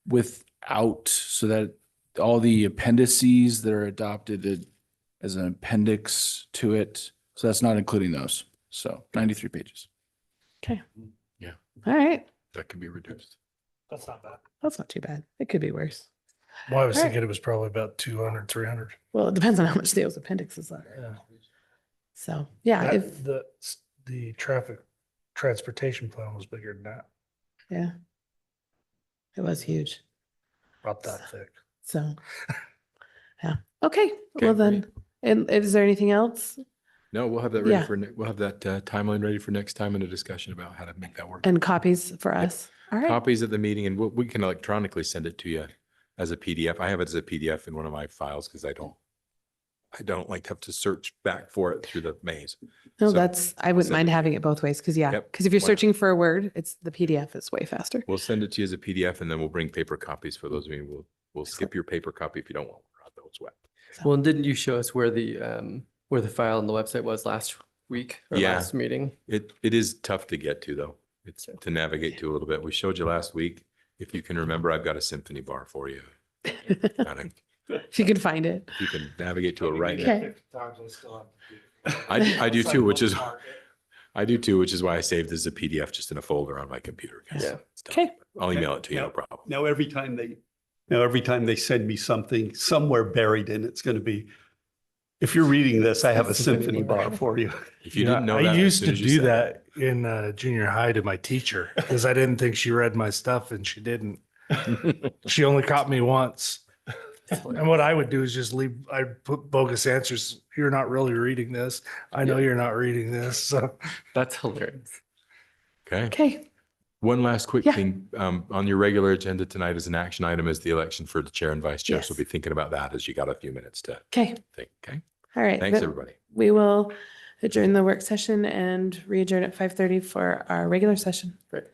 without, so that all the appendices that are adopted as an appendix to it. So that's not including those. So 93 pages. Okay. Yeah. All right. That can be reduced. That's not bad. That's not too bad. It could be worse. Well, I was All right. thinking it was probably about 200, 300. Well, it depends on how much those appendixes are. Yeah. So, yeah, if, The traffic transportation plan was bigger than that, yeah. It was huge. about that thick. So, yeah. Okay. Well, Okay, then, and is there anything else? No, we'll have that ready Yeah. we'll have that timeline ready for next time and a discussion about how to make that work. And copies for us? All right. Copies at the meeting, and we can electronically send it to you as a PDF. I have it as a PDF in one of my files because I don't like to have to search back for it through the maze. No, So I wouldn't send mind it- having it both ways, because, yeah, Yep. because if you're Why not? searching for a word, the PDF is way faster. We'll send it to you as a PDF, and then we'll bring paper copies for those of you. We'll skip your paper copy if you don't want one. Those wet. Well, and didn't you show us where the file on the website was last week or Yeah. last meeting? It is tough to get to, though. It's to navigate to a little bit. We showed you last week. If you can remember, I've got a symphony bar for you. Kinda- If you can find it. You can navigate to it right now. Okay. I do too, which is why I saved this as a PDF just in a folder on my computer. 'cause Yeah. it's tough. Okay. I'll email it to you, no Yeah. problem. Now, every time they send me something somewhere buried in, it's going to be, If you're reading this, I have a Symphony symphony bar. bar for you. If you Yeah, didn't know I that. as used soon to as you do said that in junior high to my teacher because I didn't think she read my stuff and she didn't. She only caught me once. And what I would do is just leave, I'd put bogus answers. You're not really reading this. I know you're not reading this. So That's hilarious. Okay. Okay, One last quick Yeah. thing, on your regular agenda tonight as an action item is the election for the chair and vice chair. So Yes. be thinking about that as you got a few minutes to okay, think. Okay. all right. Thanks, then everybody. We will adjourn the work session and re-adjourn at 5:30 for our regular session. Great.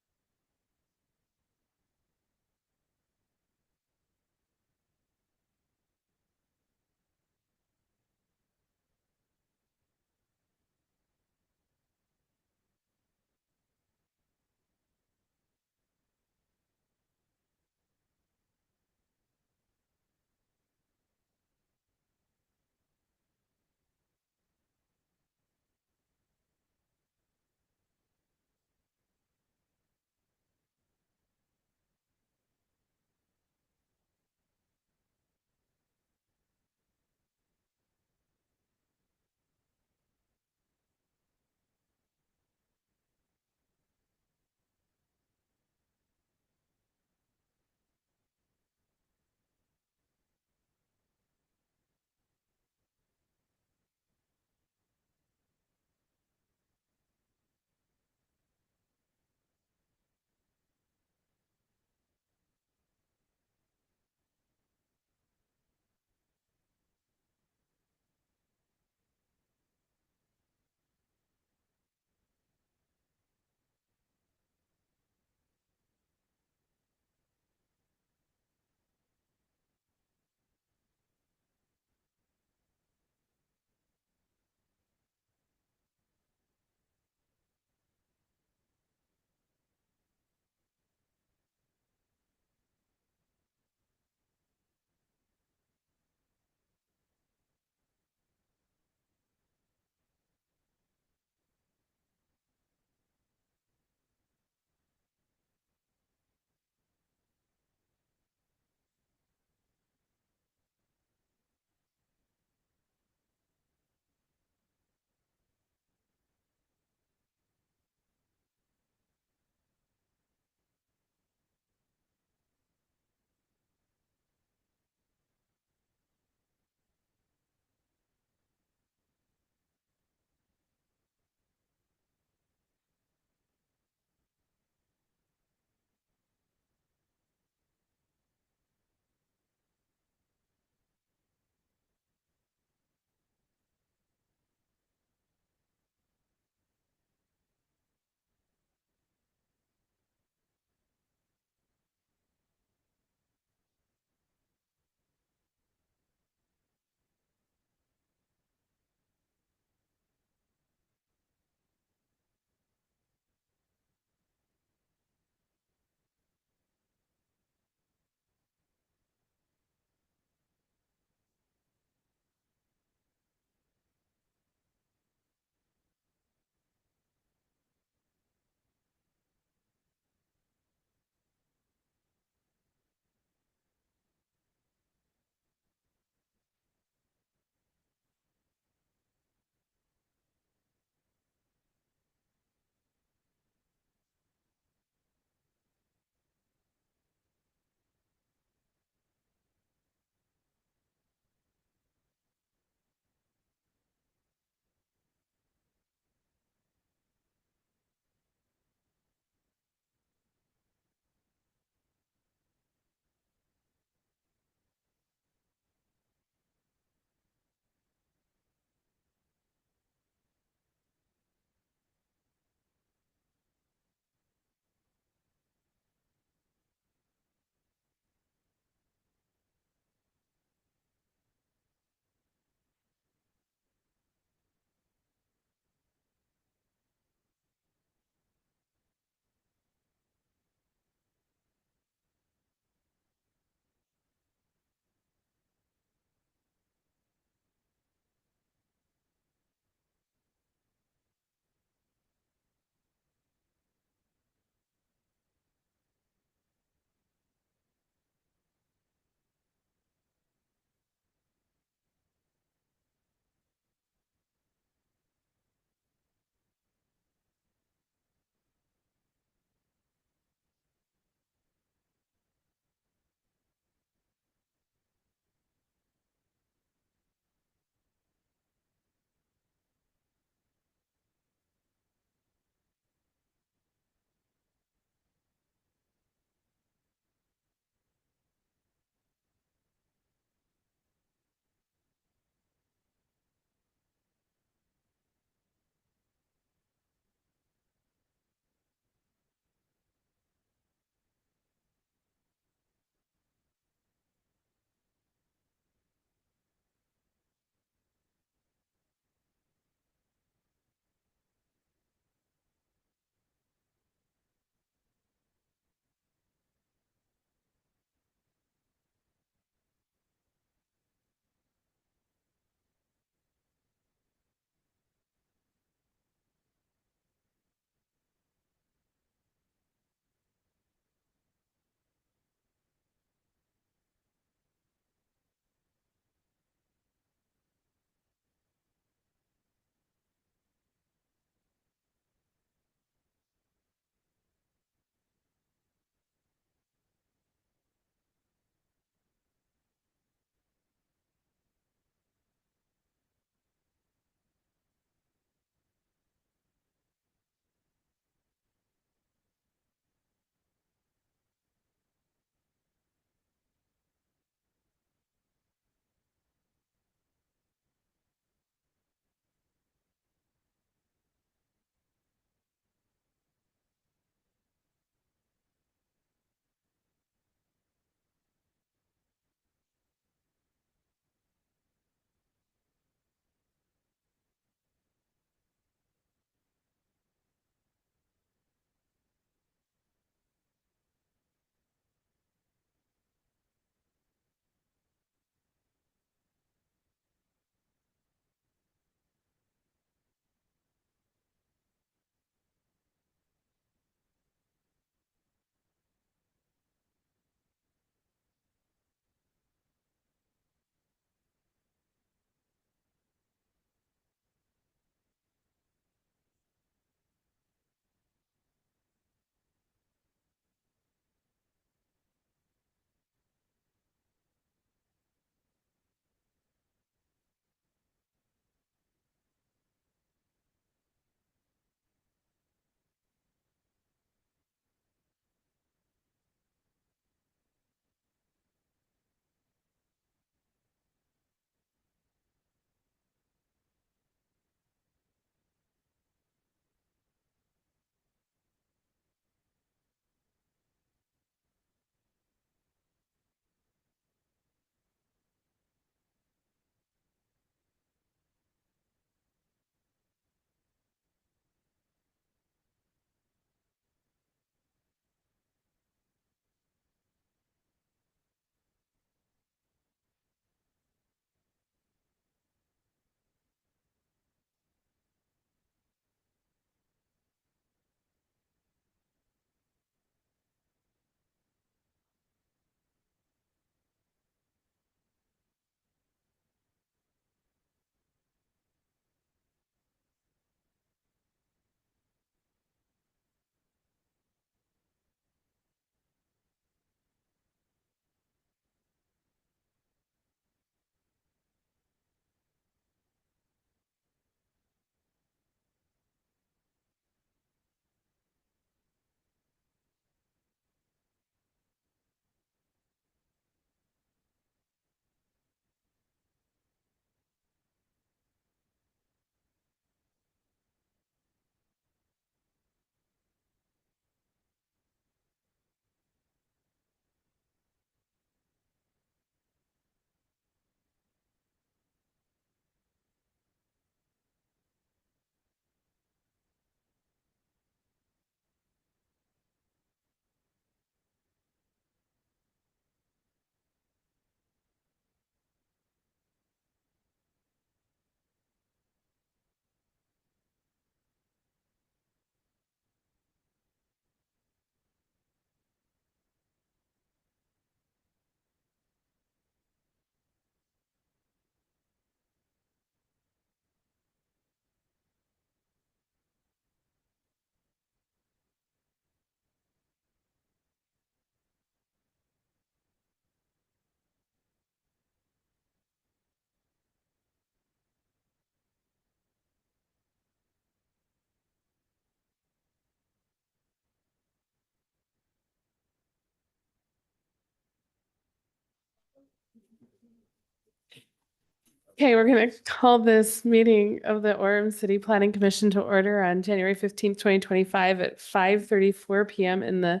Okay, we're going to call this meeting of the Orem City Planning Commission to order on January 15th, 2025 at 5:34 p.m. in the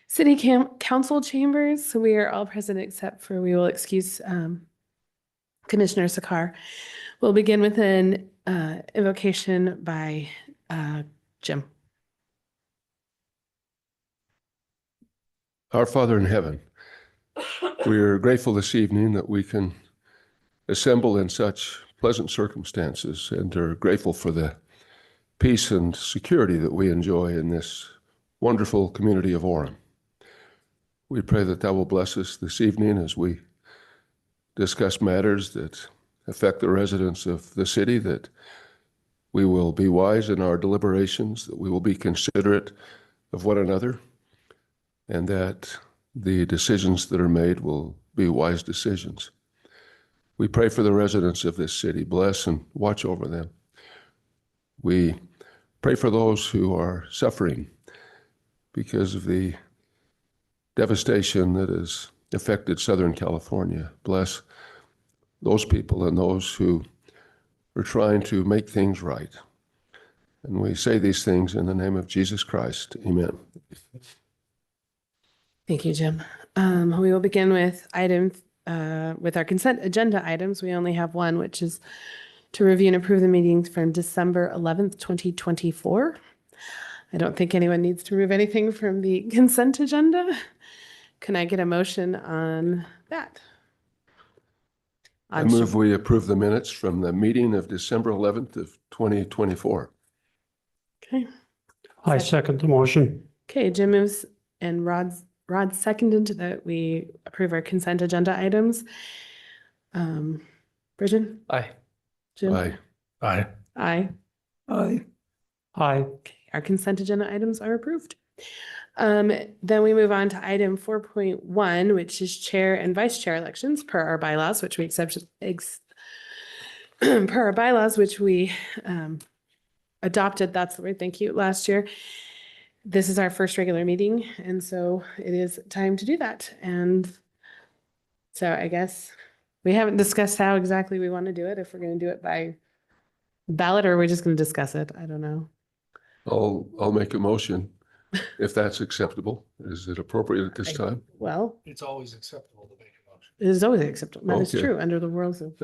City Council chambers. So we are all present except for we will excuse Commissioner Sakar. We'll begin with an invocation by Jim. Our Father in heaven, we are grateful this evening that we can assemble in such pleasant circumstances and are grateful for the peace and security that we enjoy in this wonderful community of Orem. We pray that Thou will bless us this evening as we discuss matters that affect the residents of the city, that we will be wise in our deliberations, that we will be considerate of one another, and that the decisions that are made will be wise decisions. We pray for the residents of this city. Bless and watch over them. We pray for those who are suffering because of the devastation that has affected Southern California. Bless those people and those who are trying to make things right. And we say these things in the name of Jesus Christ. Amen. Thank you, Jim. We will begin with with our consent agenda items. We only have one, which is to review and approve the meetings from December 11th, 2024. I don't think anyone needs to remove anything from the consent agenda. Can I get a motion on that? I move we approve the minutes from the meeting of December 11th of 2024. Okay. I second the motion. Okay, Jim moves and Rod seconded that we approve our consent agenda items. Bridget? Aye. Jim? Aye. Aye. Aye. Aye. Aye. Okay, our consent agenda items are approved. Then we move on to item 4.1, which is chair and vice chair elections per our bylaws, which we per our bylaws, which we adopted, that's the word, thank you, last year. This is our first regular meeting, and so it is time to do that. And so I guess we haven't discussed how exactly we want to do it, if we're going to do it by ballot or we're just going to discuss it. I don't know. I'll make a motion if that's acceptable. Is it appropriate at this time? Well, It's always acceptable to make a motion. it is always acceptable. That is Okay. true under the rules of.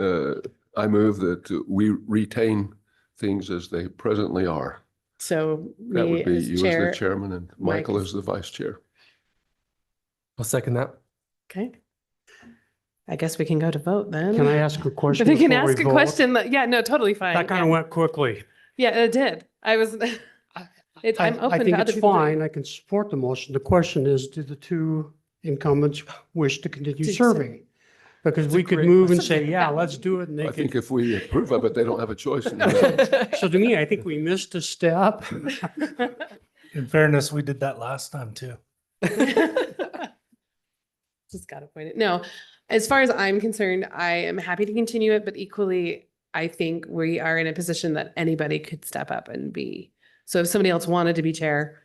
I move that we retain things as they presently are. So That me would be as you as chair. the chairman and Mike Michael is- as the vice chair. I'll second that. Okay. I guess we can go to vote then. Can I ask a question? But you can before we ask a vote? question. Yeah, no, totally fine. That kind of Yeah. went quickly. Yeah, it did. I was, I'm I open think to other it's people. fine. I can support the motion. The question is, do the two incumbents wish to continue To serving? Because That's a we could great move and question. say, yeah, let's do it. And they I think could. if we approve of it, they don't have a choice. in that. So to me, I think we missed a step. In fairness, we did that last time too. Just got to point it. No, as far as I'm concerned, I am happy to continue it, but equally, I think we are in a position that anybody could step up and be. So if somebody else wanted to be chair,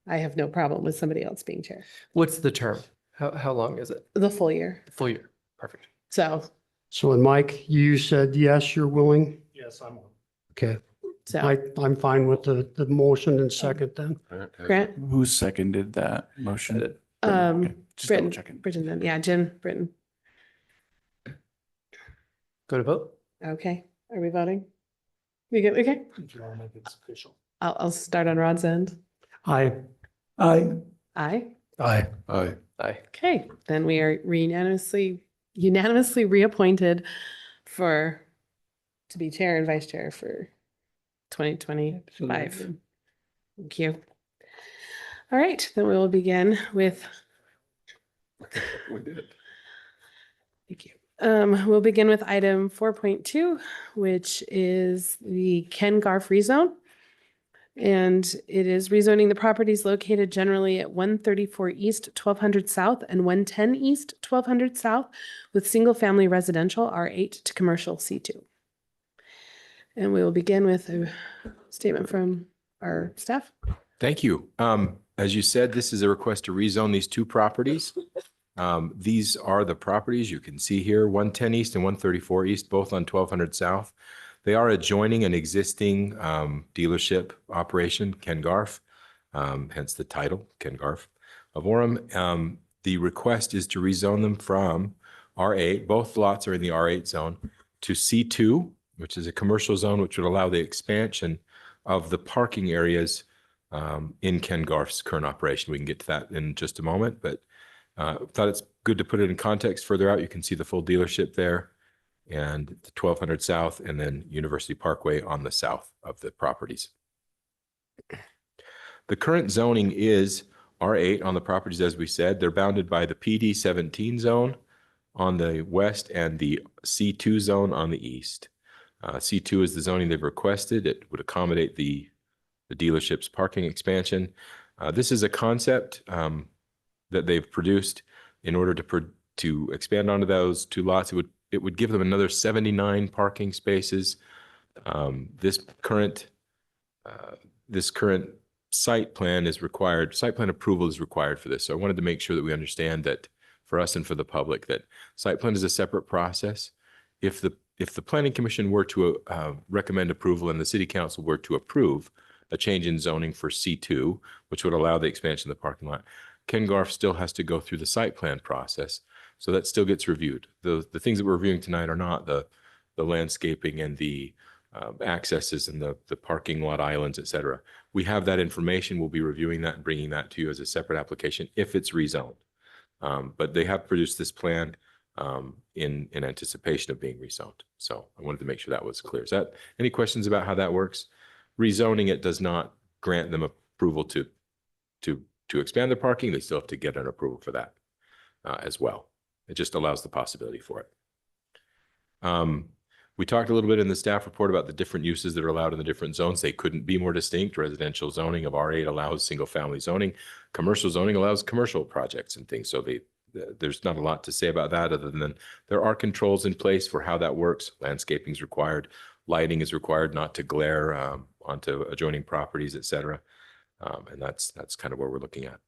I have no problem with somebody else being chair. What's the term? How long is it? The full year. Full year. Perfect. So, So and Mike, you said, yes, you're willing? Yes, I'm on. Okay, so I'm fine with the motion and second then. Grant, Who seconded that motion? Edit. Okay, just double Britton, checking. Britton then, yeah, Jim, Britton. Go to vote. Okay, are we voting? We good, okay? If you want to make it official. I'll start on Rod's end. Aye. Aye. Aye. Aye. Aye. Aye. Okay, then we are unanimously reappointed to be chair and vice chair for 2025. Thank you. All right, then we will begin with, We did. thank you. We'll begin with item 4.2, which is the Ken Garf rezone. And it is rezoning the properties located generally at 134 East, 1200 South and 110 East, 1200 South with single-family residential R8 to commercial C2. And we will begin with a statement from our staff. Thank you. As you said, this is a request to rezone these two properties. These are the properties you can see here, 110 East and 134 East, both on 1200 South. They are adjoining an existing dealership operation, Ken Garf, hence the title, Ken Garf of Orem. The request is to rezone them from R8, both lots are in the R8 zone, to C2, which is a commercial zone, which would allow the expansion of the parking areas in Ken Garf's current operation. We can get to that in just a moment, but thought it's good to put it in context. Further out, you can see the full dealership there and the 1200 South and then University Parkway on the south of the properties. The current zoning is R8 on the properties, as we said. They're bounded by the PD 17 zone on the west and the C2 zone on the east. C2 is the zoning they've requested. It would accommodate the dealership's parking expansion. This is a concept that they've produced in order to expand onto those two lots. It would give them another 79 parking spaces. This current site plan is required. Site plan approval is required for this. So I wanted to make sure that we understand that for us and for the public, that site plan is a separate process. If the planning commission were to recommend approval and the city council were to approve a change in zoning for C2, which would allow the expansion of the parking lot, Ken Garf still has to go through the site plan process. So that still gets reviewed. The things that we're reviewing tonight are not the landscaping and the accesses and the parking lot islands, et cetera. We have that information. We'll be reviewing that and bringing that to you as a separate application if it's rezoned. But they have produced this plan in anticipation of being rezoned. So I wanted to make sure that was clear. Is that any questions about how that works? Rezoning it does not grant them approval to expand their parking. They still have to get an approval for that as well. It just allows the possibility for it. We talked a little bit in the staff report about the different uses that are allowed in the different zones. They couldn't be more distinct. Residential zoning of R8 allows single family zoning. Commercial zoning allows commercial projects and things. So there's not a lot to say about that other than there are controls in place for how that works. Landscaping is required. Lighting is required not to glare onto adjoining properties, et cetera. And that's kind of where we're looking at.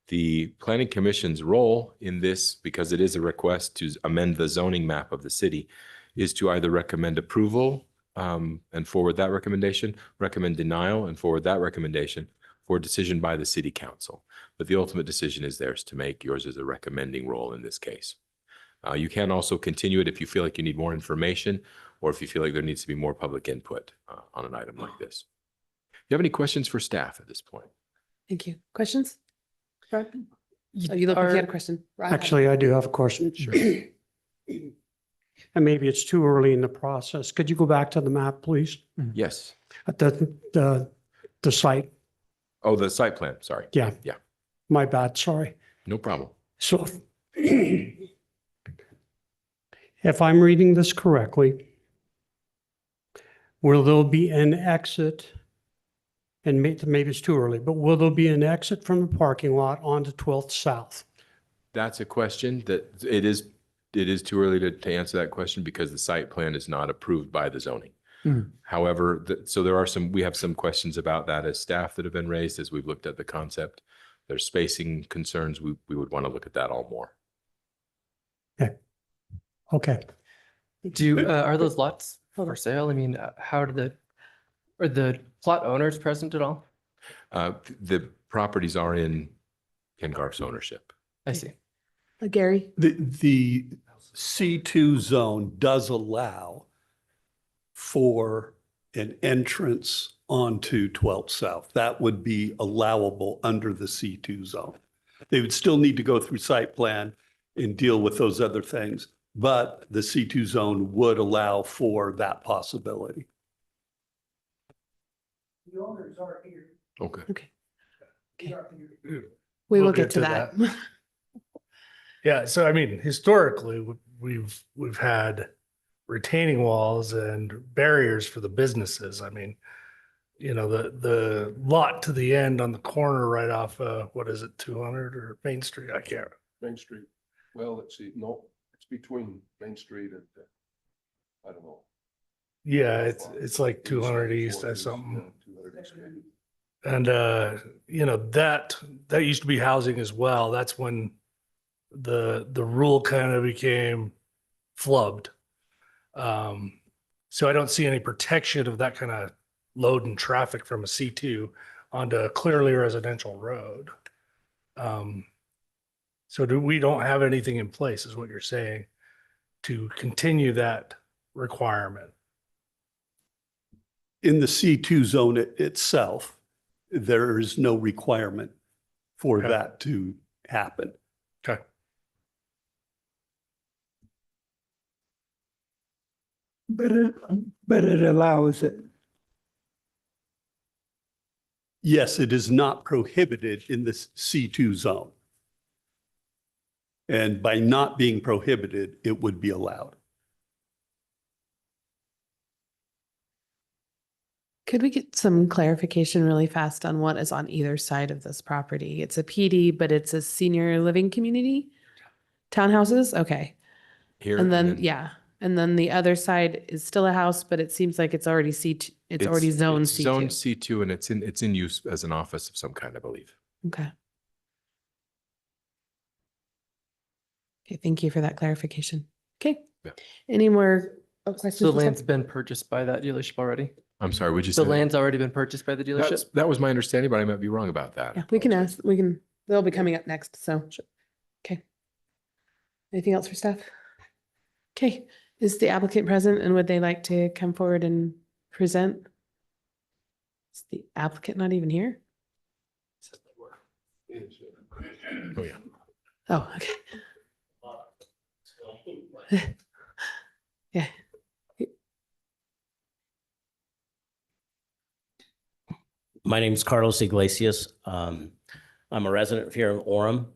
The Planning Commission's role in this, because it is a request to amend the zoning map of the city, is to either recommend approval and forward that recommendation, recommend denial and forward that recommendation for decision by the city council. But the ultimate decision is theirs to make. Yours is a recommending role in this case. You can also continue it if you feel like you need more information or if you feel like there needs to be more public input on an item like this. Do you have any questions for staff at this point? Thank you. Questions? Rob? Oh, you look like you had a question. Rob? Actually, I do have a question. Sure. And maybe it's too early in the process. Could you go back to the map, please? Yes. At the site? Oh, the site plan. Sorry. Yeah. Yeah. My bad, sorry. No problem. So if I'm reading this correctly, will there be an exit? And maybe it's too early, but will there be an exit from the parking lot onto 12th South? That's a question that it is too early to answer that question because the site plan is not approved by the zoning. However, so we have some questions about that as staff that have been raised as we've looked at the concept. There's spacing concerns. We would want to look at that all more. Okay. Are those lots for sale? I mean, are the plot owners present at all? The properties are in Ken Garf's ownership. I see. Gary? The C2 zone does allow for an entrance onto 12th South. That would be allowable under the C2 zone. They would still need to go through site plan and deal with those other things, but the C2 zone would allow for that possibility. The owners are here. Okay. Okay. We will We'll get to that. Yeah, so I mean, historically, we've had retaining walls and barriers for the businesses. I mean, you know, the lot to the end on the corner right off, what is it, 200 or Main Street? I can't. Main Street. Well, let's see. No, it's between Main Street and, I don't know. Yeah, it's like 200 East or something. 200 East maybe. And, you know, that used to be housing as well. That's when the rule kind of became flubbed. So I don't see any protection of that kind of load and traffic from a C2 onto a clearly residential road. So we don't have anything in place, is what you're saying, to continue that requirement. In the C2 zone itself, there is no requirement for Okay. that to happen. Okay. But it allows it. Yes, it is not prohibited in the C2 zone. And by not being prohibited, it would be allowed. Could we get some clarification really fast on what is on either side of this property? It's a PD, but it's a senior living community? Townhouses? Okay. Here. And then, yeah. And then the other side is still a house, but it seems like it's already C2, it's already zoned it's Zone C2. C2 and it's in use as an office of some kind, I believe. Okay. Okay, thank you for that clarification. Okay. Yeah. Any more questions? So the for staff? land's been purchased by that dealership already? I'm sorry, would you say? The land's already been purchased by the dealership? That was my understanding, but I might be wrong about that. Yeah, we can ask, they'll be coming up next, so. Okay. Anything else for staff? Okay, is the applicant present and would they like to come forward and present? Is the applicant not even here? Oh, yeah. Oh, okay. Yeah. My name is Carlos Iglesias. I'm a resident here in Orem.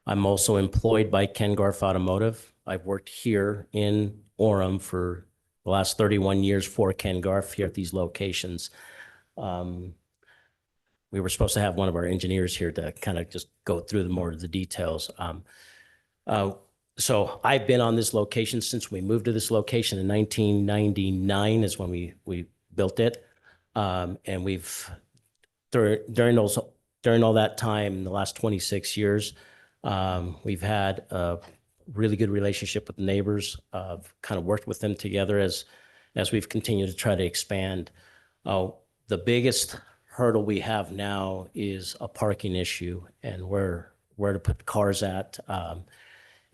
I'm also employed by Ken Garf Automotive. I've worked here in Orem for the last 31 years for Ken Garf here at these locations. We were supposed to have one of our engineers here to kind of just go through more of the details. So I've been on this location since we moved to this location in 1999 is when we built it. And we've during all that time, in the last 26 years, we've had a really good relationship with the neighbors. Kind of worked with them together as we've continued to try to expand. The biggest hurdle we have now is a parking issue and where to put cars at.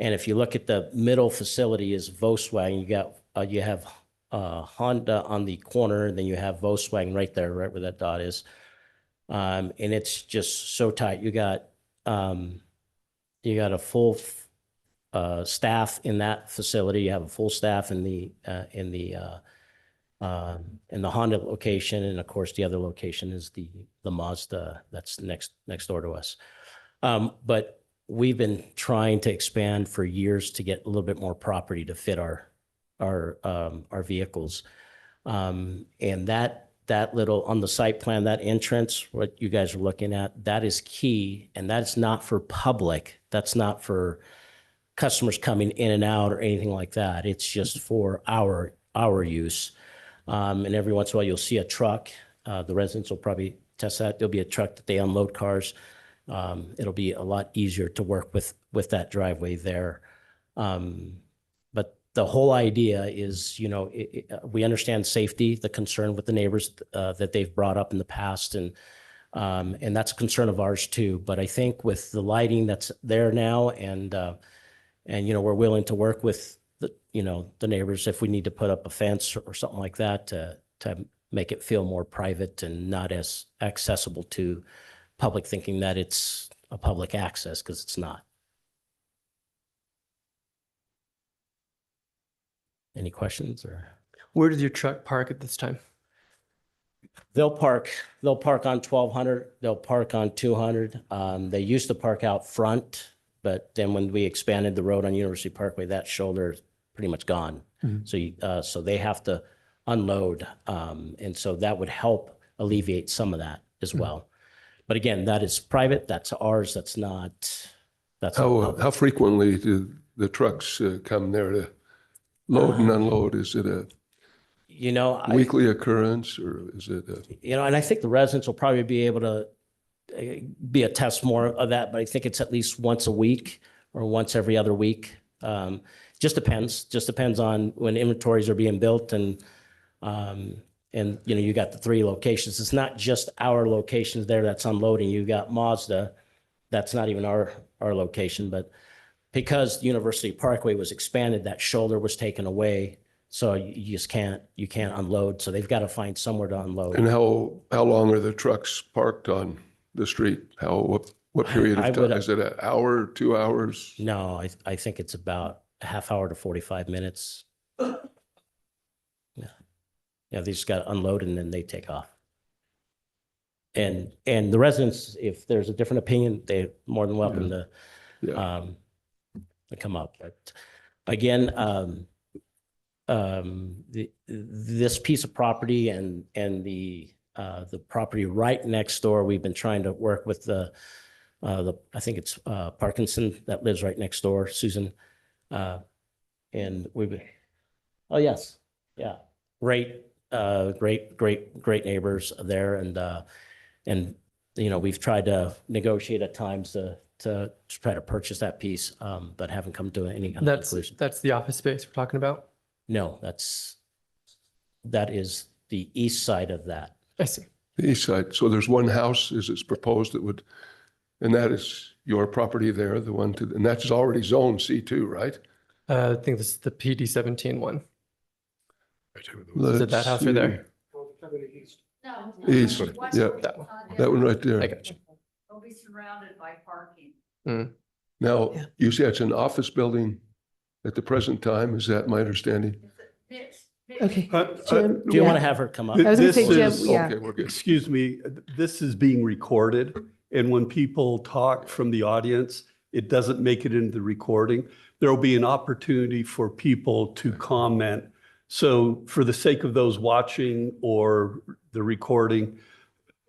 And if you look at the middle facility is Volkswagen, you have Honda on the corner, and then you have Volkswagen right there, right where that dot is. And it's just so tight. You got a full staff in that facility. You have a full staff in the Honda location, and of course the other location is the Mazda that's next door to us. But we've been trying to expand for years to get a little bit more property to fit our vehicles. And that little on the site plan, that entrance, what you guys are looking at, that is key. And that's not for public. That's not for customers coming in and out or anything like that. It's just for our use. And every once in a while you'll see a truck. The residents will probably test that. There'll be a truck that they unload cars. It'll be a lot easier to work with that driveway there. But the whole idea is, we understand safety, the concern with the neighbors that they've brought up in the past, and that's a concern of ours too. But I think with the lighting that's there now, and we're willing to work with the neighbors if we need to put up a fence or something like that to make it feel more private and not as accessible to public, thinking that it's a public access, because it's not. Any questions? Or Where does your truck park at this time? they'll park on 1200, they'll park on 200. They used to park out front, but then when we expanded the road on University Parkway, that shoulder is pretty much gone. So they have to unload, and so that would help alleviate some of that as well. But again, that is private. That's ours. That's not. That's How frequently do the trucks come there to load and unload? Is it a weekly occurrence, or is it and I think the residents will probably be able to be a test more of that, but I think it's at least once a week once every other week. Just depends on when inventories are being built and you got the 3 locations. It's not just our locations there that's unloading. You got Mazda. That's not even our location, but because University Parkway was expanded, that shoulder was taken away. So you just can't unload. So they've got to find somewhere to unload. And how long are the trucks parked on the street? What period I of time? would- Is it an hour, 2 hours? No, I think it's about a half hour to 45 minutes. Yeah. Yeah, they just got to unload and then they take off. And the residents, if there's a different opinion, they're more than welcome Yeah. to come up. But again, this piece of property and the property right next door, we've been trying to work with the I think it's Parkinson that lives right next door, Susan. And oh yes, yeah, great neighbors there, and we've tried to negotiate at times to try to purchase that piece, but haven't come to any kind of conclusion. That's the office space we're talking about. No, that is the east side of that. I see. The east side. So there's one house, as it's proposed, and that is your property there, and that's already zone C2, right? I think this is the PD-17 one. Is it that house right there? East, yeah, That one. that one right there. I got you. They'll be surrounded by parking. Now, Yeah. you say it's an office building at the present time, is that my understanding? Okay. Do you want to have her come up? I was gonna say, This Jim, is- yeah. Okay, we're good. Excuse me, this is being recorded, and when people talk from the audience, it doesn't make it into the recording. There will be an opportunity for people to comment. So for the sake of those watching or the recording,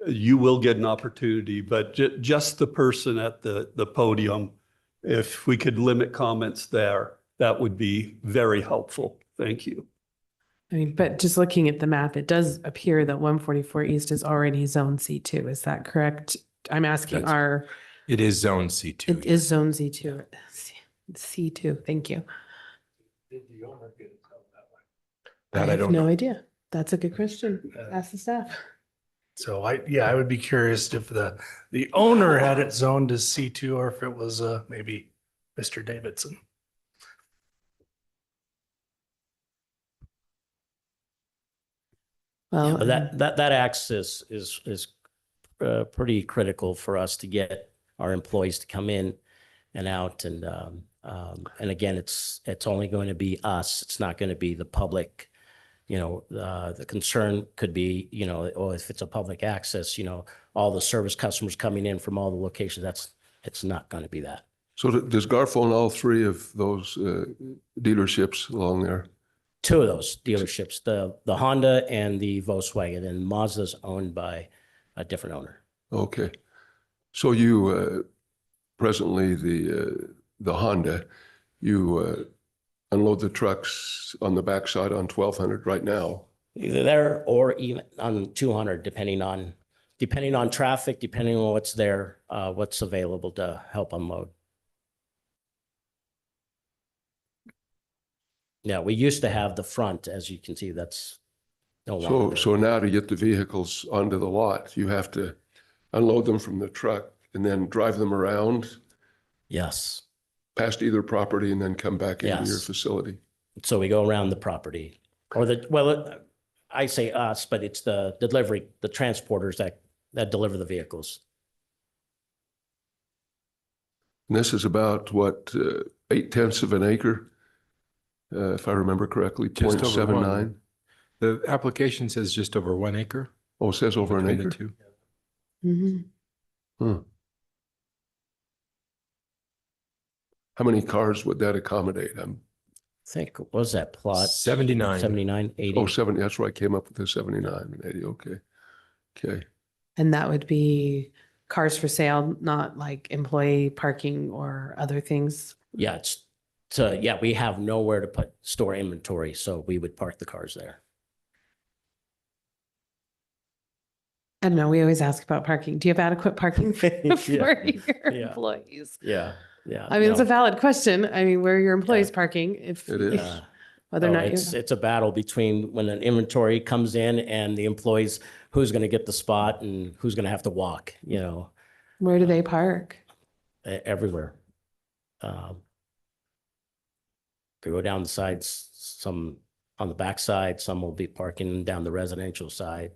you will get an opportunity, but just the person at the podium, if we could limit comments there, that would be very helpful. Thank you. I mean, but just looking at the map, it does appear that 144 East is already zone C2. Is that correct? I'm asking It is zone C2. it is zone C2. C2, thank you. I That I have don't no know. idea. That's a good question. Ask the staff. So I would be curious if the owner had it zoned as C2 or if it was maybe Mr. Davidson. Well, But that access is pretty critical for us to get our employees to come in and out. And again, it's only going to be us. It's not going to be the public. The concern could be, if it's a public access, all the service customers coming in from all the locations, it's not going to be that. So does Garf own all 3 of those dealerships along there? 2 of those dealerships, the Honda and the Volkswagen, and Mazda's owned by a different owner. Okay. So you, presently, the Honda, you unload the trucks on the backside on 1200 right now. Either there or even on 200, depending on traffic, depending on what's there, what's available to help unload. Yeah, we used to have the front, as you can see, that's no longer. So now to get the vehicles onto the lot, you have to unload them from the truck and then drive them around Yes. past either property and then come back into your Yes. facility. So we go around the property or I say us, but it's the transporters that deliver the vehicles. And this is about what, 0.8 of an acre? If I remember correctly, Just over 0.79. The application says just over 1 acre. Oh, it says over an between the acre? two. Mhm. How many cars would that accommodate? I think, what was that plot? 79. 79, 80. 70, that's where I came up with the 79 and 80, okay. Okay, And that would be cars for sale, not like employee parking or other things. Yeah, we have nowhere to store inventory, so we would park the cars there. I don't know. We always ask about parking. Do you have adequate parking for your Yeah. employees? Yeah. Yeah. I mean, it's no. a valid question. I mean, where are your employees Yeah. parking if, It is. whether or Oh, not you. it's a battle between when an inventory comes in and the employees, who's going to get the spot and who's going to have to walk, Where do they park? everywhere. They go down the sides, some on the back side, some will be parking down the residential side,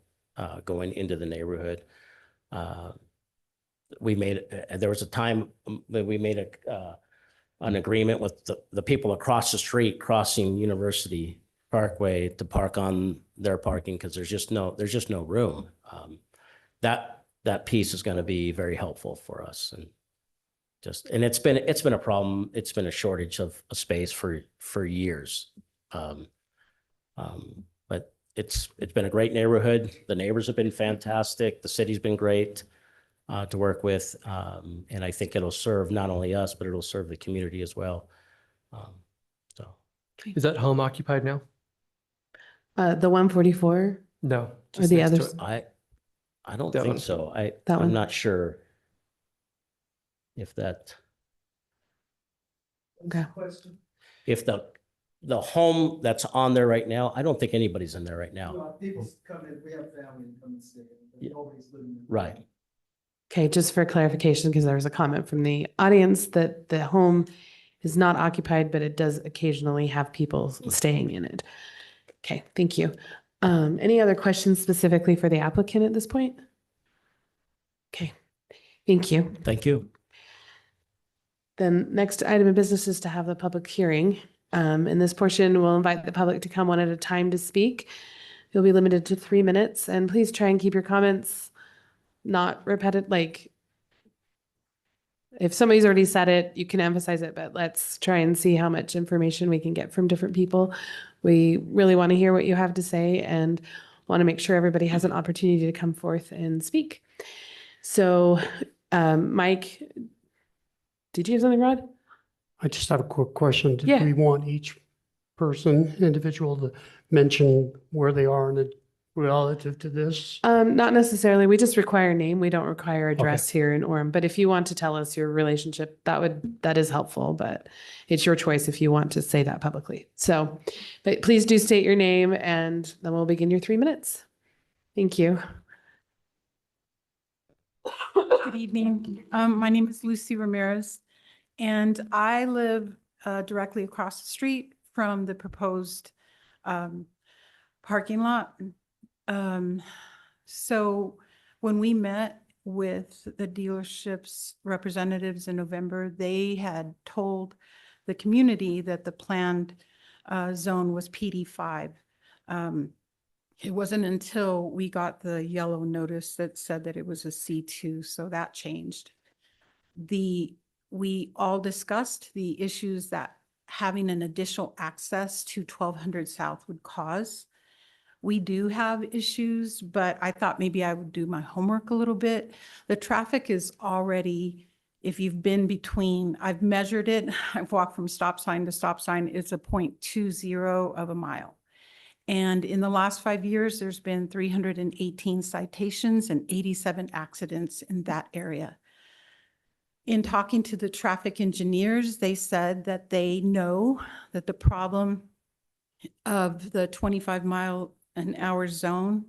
going into the neighborhood. There was a time that we made an agreement with the people across the street crossing University Parkway to park on their parking because there's just no room. That piece is going to be very helpful for us, and it's been a problem. It's been a shortage of space for years. But it's been a great neighborhood. The neighbors have been fantastic. The city's been great to work with. And I think it'll serve not only us, but it'll serve the community as well. So Is that home occupied now? The 144 No. or just the next to others? it. I don't That think one. so. That one. I'm not sure if that, Okay. if the home that's on there right now, I don't think anybody's in there right now. People come in, we have family come and stay, but nobody's living. Right. Okay, just for clarification, because there was a comment from the audience that the home is not occupied, but it does occasionally have people staying in it. Okay, thank you. Any other questions specifically for the applicant at this point? Okay, thank you. Thank you. Then next item of business is to have the public hearing. In this portion, we'll invite the public to come one at a time to speak. You'll be limited to 3 minutes, and please try and keep your comments not repetitive. Like, if somebody's already said it, you can emphasize it, but let's try and see how much information we can get from different people. We really want to hear what you have to say and want to make sure everybody has an opportunity to come forth and speak. So, Mike, did you have something, Rod? I just have a quick question. Did Yeah. we want each person, individual, to mention where they are in the relative to this? Not necessarily. We just require a name. We don't require address here in Orem. But if you want to tell us your relationship, that is helpful. But it's your choice if you want to say that publicly. So, but please do state your name, and then we'll begin your 3 minutes. Thank you. Good evening. My name is Lucy Ramirez, and I live directly across the street from the proposed parking lot. So when we met with the dealership's representatives in November, they had told the community that the planned zone was PD5. It wasn't until we got the yellow notice that said that it was a C2, so that changed. We all discussed the issues that having an additional access to 1200 South would cause. We do have issues, but I thought maybe I would do my homework a little bit. The traffic is already, if you've been between, I've measured it, I've walked from stop sign to stop sign, it's a 0.20 of a mile. And in the last 5 years, there's been 318 citations and 87 accidents in that area. In talking to the traffic engineers, they said that they know that the problem of the 25-mile-an-hour zone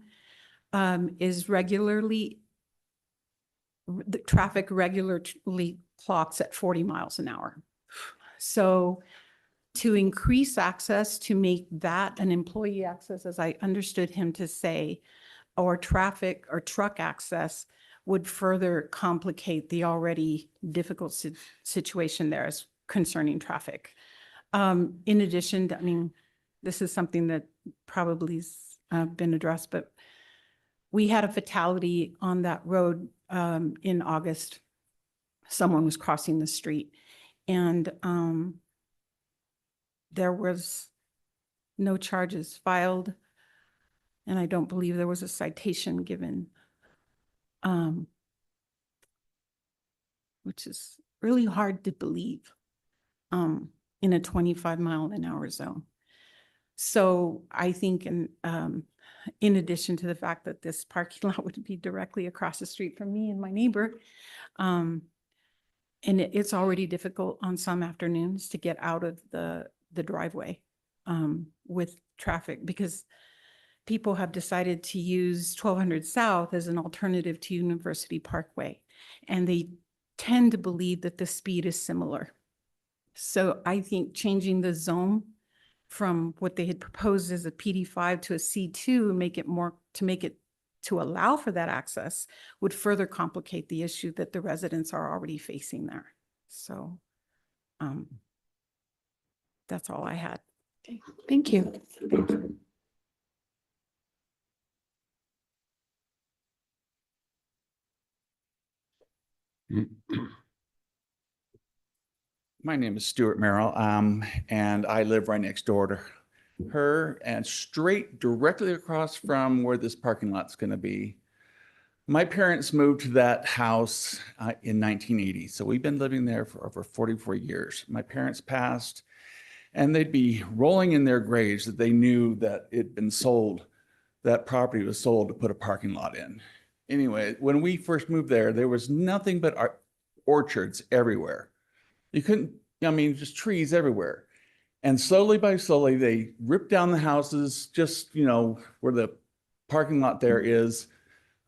is the traffic regularly clocks at 40 miles an hour. So to increase access, to make that an employee access, as I understood him to say, or traffic or truck access would further complicate the already difficult situation there as concerning traffic. In addition, I mean, this is something that probably's been addressed, but we had a fatality on that road in August. Someone was crossing the street, and there was no charges filed, and I don't believe there was a citation given, which is really hard to believe in a 25-mile-an-hour zone. So I think in addition to the fact that this parking lot would be directly across the street from me and my neighbor, And it's already difficult on some afternoons to get out of the driveway with traffic because people have decided to use 1200 South as an alternative to University Parkway. And they tend to believe that the speed is similar. So I think changing the zone from what they had proposed as a PD5 to a C2, to allow for that access would further complicate the issue that the residents are already facing there. So that's all I had. Okay, thank you. My name is Stuart Merrill, and I live right next door to her and straight directly across from where this parking lot's going to be. My parents moved to that house in 1980, so we've been living there for over 44 years. My parents passed, and they'd be rolling in their graves that they knew that it'd been sold, that property was sold to put a parking lot in. Anyway, when we first moved there was nothing but orchards everywhere. You couldn't, I mean, just trees everywhere. And slowly by slowly, they ripped down the houses, just, you know, where the parking lot there is.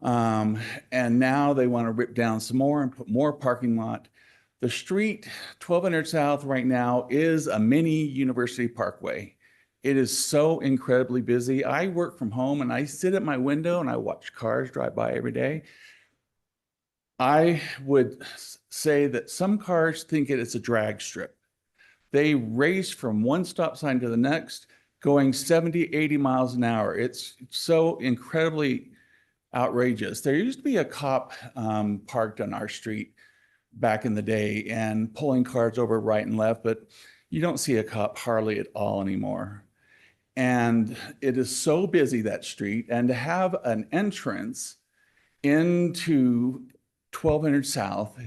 And now they want to rip down some more and put more parking lot. The street, 1200 South right now is a mini University Parkway. It is so incredibly busy. I work from home and I sit at my window and I watch cars drive by every day. I would say that some cars think it's a drag strip. They race from one stop sign to the next, going 70, 80 miles an hour. It's so incredibly outrageous. There used to be a cop parked on our street back in the day and pulling cars over right and left, but you don't see a cop hardly at all anymore. And it is so busy, that street, and to have an entrance into 1200 South.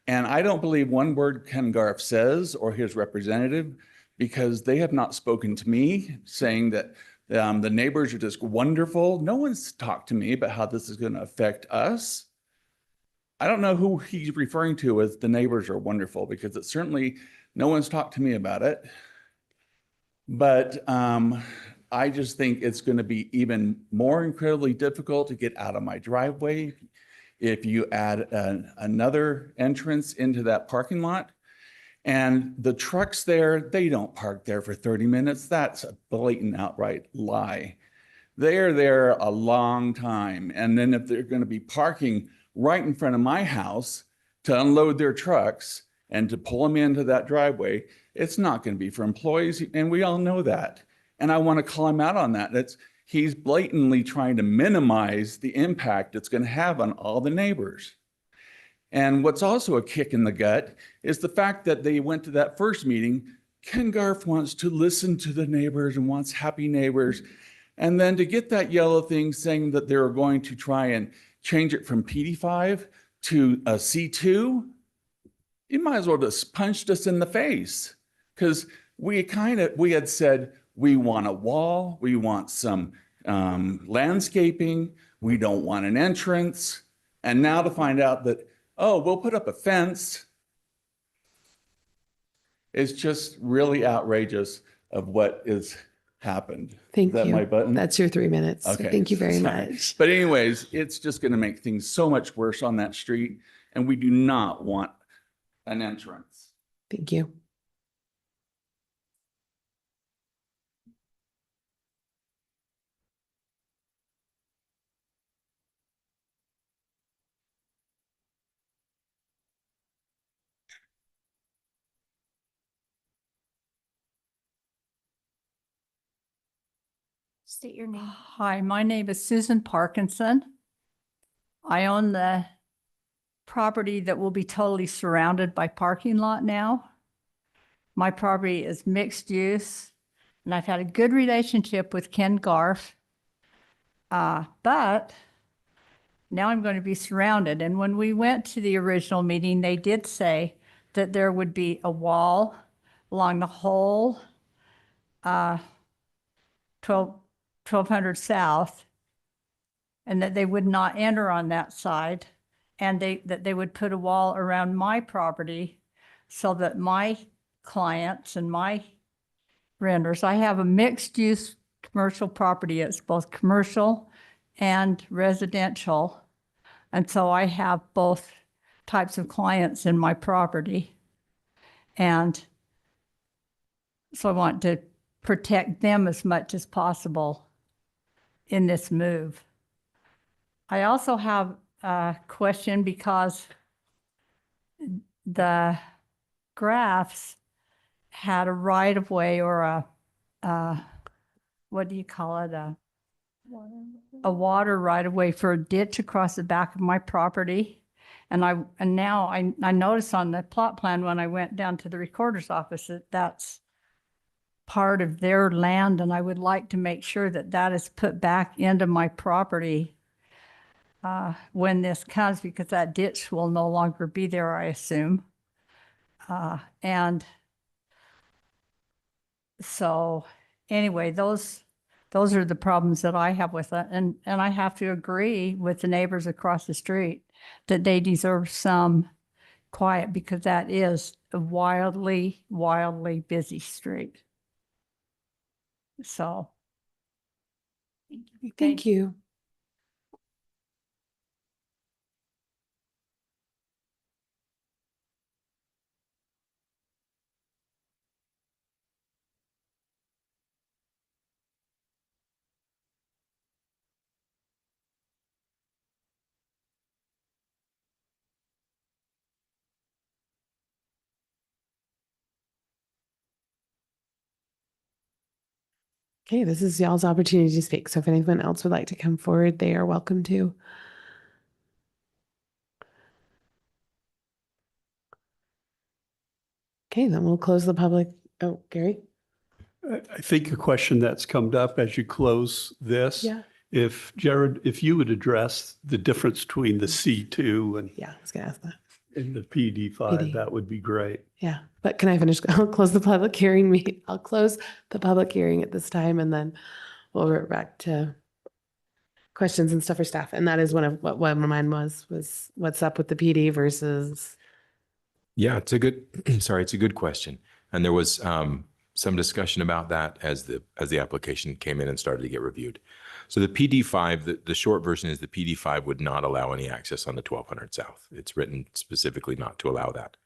And I don't believe one word Ken Garf says or his representative, because they have not spoken to me saying that the neighbors are just wonderful. No one's talked to me about how this is going to affect us. I don't know who he's referring to as the neighbors are wonderful, because it's certainly no one's talked to me about it. But I just think it's going to be even more incredibly difficult to get out of my driveway if you add another entrance into that parking lot. And the trucks there, they don't park there for 30 minutes. That's a blatant outright lie. They're there a long time. And then if they're going to be parking right in front of my house to unload their trucks and to pull them into that driveway, it's not going to be for employees. And we all know that. And I want to call him out on that. He's blatantly trying to minimize the impact it's going to have on all the neighbors. And what's also a kick in the gut is the fact that they went to that first meeting. Ken Garf wants to listen to the neighbors and wants happy neighbors. And then to get that yellow thing saying that they're going to try and change it from PD5 to a C2, you might as well just punched us in the face, because we had said, we want a wall, we want some landscaping, we don't want an entrance. And now to find out that, oh, we'll put up a fence. It's just really outrageous of what has happened. Thank Is that you. my button? That's your 3 minutes. Okay. Thank you very Sorry. much. But anyways, it's just going to make things so much worse on that street. And we do not want an entrance. Thank you. State your name. Hi, my name is Susan Parkinson. I own the property that will be totally surrounded by parking lot now. My property is mixed use, and I've had a good relationship with Ken Garf. But now I'm going to be surrounded. And when we went to the original meeting, they did say that there would be a wall along the whole 1200 South, and that they would not enter on that side. and that they would put a wall around my property so that my clients and my renters, I have a mixed use commercial property. It's both commercial and residential. And so I have both types of clients in my property. And so I want to protect them as much as possible in this move. I also have a question because the graphs had a right of way or what do you call it? A water right of way for a ditch across the back of my property. And now I noticed on the plot plan when I went down to the recorder's office that that's part of their land, and I would like to make sure that that is put back into my property when this comes, because that ditch will no longer be there, I assume. And so anyway, those are the problems that I have with it. And I have to agree with the neighbors across the street that they deserve some quiet, because that is a wildly, wildly busy street. So. Thank you. Okay, this is y'all's opportunity to speak. So if anyone else would like to come forward, they are welcome to. Okay, then we'll close the public. Oh, Gary? I think a question that's come up as you close this, Yeah. if Jared, if you would address the difference between the C2 Yeah, I was gonna ask that. and the PD5, PD. that would be great. Yeah, but can I finish? I'll close the public hearing. I'll close the public hearing at this time, and then we'll revert back to questions and stuff for staff. And that is one of what mine was what's up with the PD versus. Yeah, it's a good, sorry, it's a good question. And there was some discussion about that as the application came in and started to get reviewed. So the PD5, the short version is the PD5 would not allow any access on the 1200 South. It's written specifically not to allow that.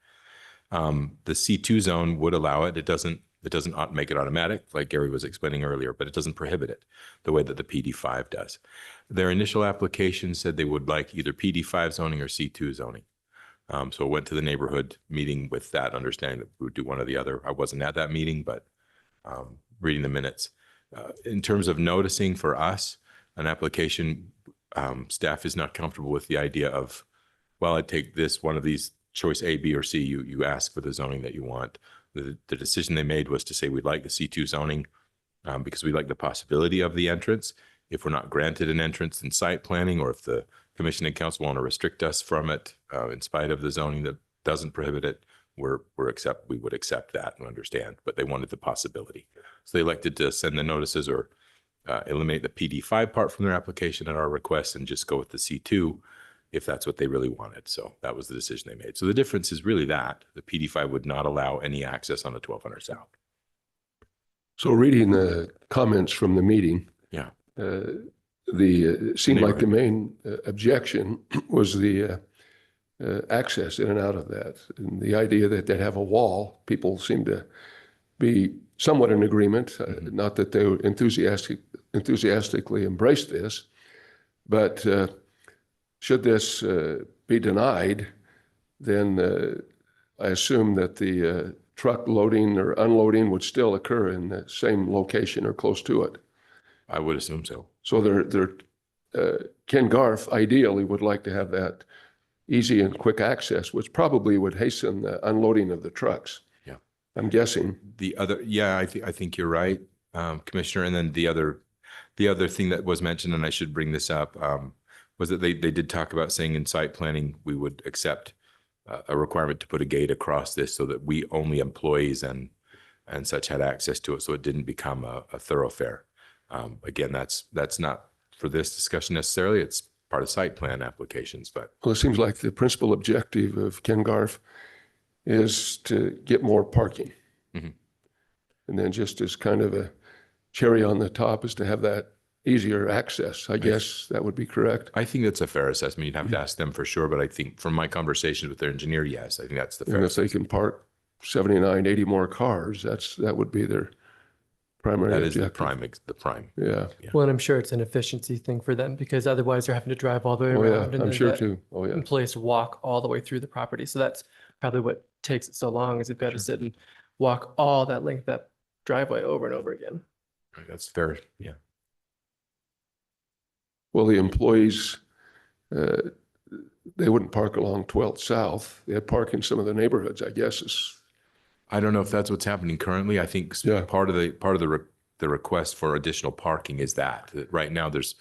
The C2 zone would allow it. It doesn't make it automatic, like Gary was explaining earlier, but it doesn't prohibit it the way that the PD5 does. Their initial application said they would like either PD5 zoning or C2 zoning. So I went to the neighborhood meeting with that understanding that we would do one or the other. I wasn't at that meeting, but reading the minutes. In terms of noticing for us, an application, staff is not comfortable with the idea of, well, I'd take this, one of these choice A, B, or C. You ask for the zoning that you want. The decision they made was to say we'd like the C2 zoning because we like the possibility of the entrance. If we're not granted an entrance in site planning, or if the commission and council want to restrict us from it in spite of the zoning that doesn't prohibit it, we would accept that and understand, but they wanted the possibility. So they elected to send the notices or eliminate the PD5 part from their application at our request and just go with the C2 if that's what they really wanted. So that was the decision they made. So the difference is really that the PD5 would not allow any access on the 1200 South. So reading the comments from the meeting, yeah, seemed like the main objection was the access in and out of that. And the idea that they'd have a wall, people seem to be somewhat in agreement, not that they would enthusiastically embrace this, but should this be denied, then I assume that the truck loading or unloading would still occur in the same location or close to it. I would assume so. So Ken Garf ideally would like to have that easy and quick access, which probably would hasten the unloading of the trucks. Yeah, I'm guessing. I think you're right, Commissioner. And then the other thing that was mentioned, and I should bring this up, was that they did talk about saying in site planning we would accept a requirement to put a gate across this so that we only employees and such had access to it, so it didn't become a thoroughfare. Again, that's not for this discussion necessarily. It's part of site plan applications, but Well, it seems like the principal objective of Ken Garf is to get more parking. Mhm. And then just as kind of a cherry on the top is to have that easier access. I guess that would be correct. I think that's a fair assessment. You'd have to ask them for sure, but I think from my conversations with their engineer, yes, I think that's the fair. And if they can park 79, 80 more cars, that would be their primary That is objective. the prime. Yeah. Well, and I'm sure it's an efficiency thing for them because otherwise they're having to drive all the way Oh, around. yeah, and I'm then sure the too. Oh, yeah. Employees walk all the way through the property. So that's probably what takes it so long is they've got to sit and walk all that length, that driveway over and over again. Right, that's fair. Yeah. Well, the employees, they wouldn't park along 12th South. They'd park in some of the neighborhoods, I guess is. I don't know if that's what's happening currently. I think part of the request for additional parking is that right now there's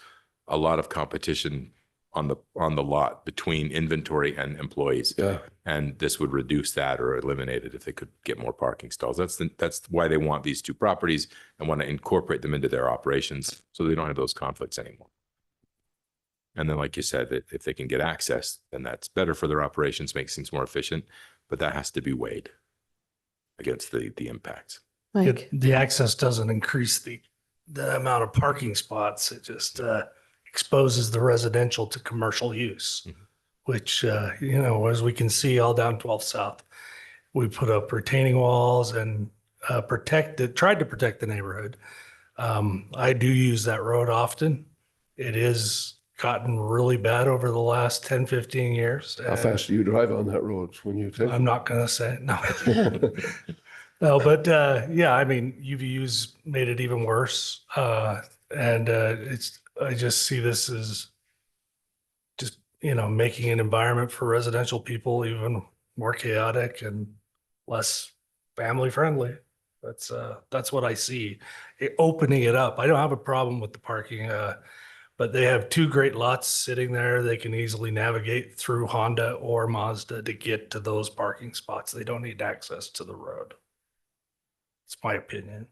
a lot of competition on the lot between inventory and employees. Yeah. And this would reduce that or eliminate it if they could get more parking stalls. That's why they want these two properties and want to incorporate them into their operations so they don't have those conflicts anymore. And then, like you said, if they can get access, then that's better for their operations, makes things more efficient, but that has to be weighed against the impacts. Mike, The access doesn't increase the amount of parking spots. It just exposes the residential to commercial use, which, as we can see all down 12th South, we put up retaining walls and tried to protect the neighborhood. I do use that road often. It is gotten really bad over the last 10, 15 years. How fast do you drive on that road when you take? I'm not going to say it. No. No, but yeah, I mean, UVU's made it even worse. And I just see this as just, making an environment for residential people even more chaotic and less family friendly. That's what I see. Opening it up. I don't have a problem with the parking, but they have two great lots sitting there. They can easily navigate through Honda or Mazda to get to those parking spots. They don't need access to the road. It's my opinion.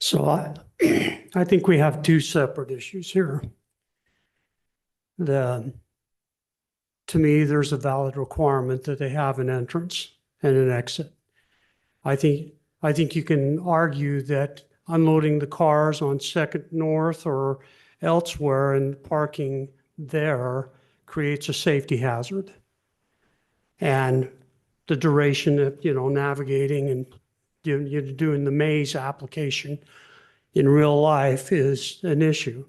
So I think we have two separate issues here. To me, there's a valid requirement that they have an entrance and an exit. I think you can argue that unloading the cars on Second North or elsewhere and parking there creates a safety hazard. And the duration of, navigating and you're doing the maze application in real life is an issue.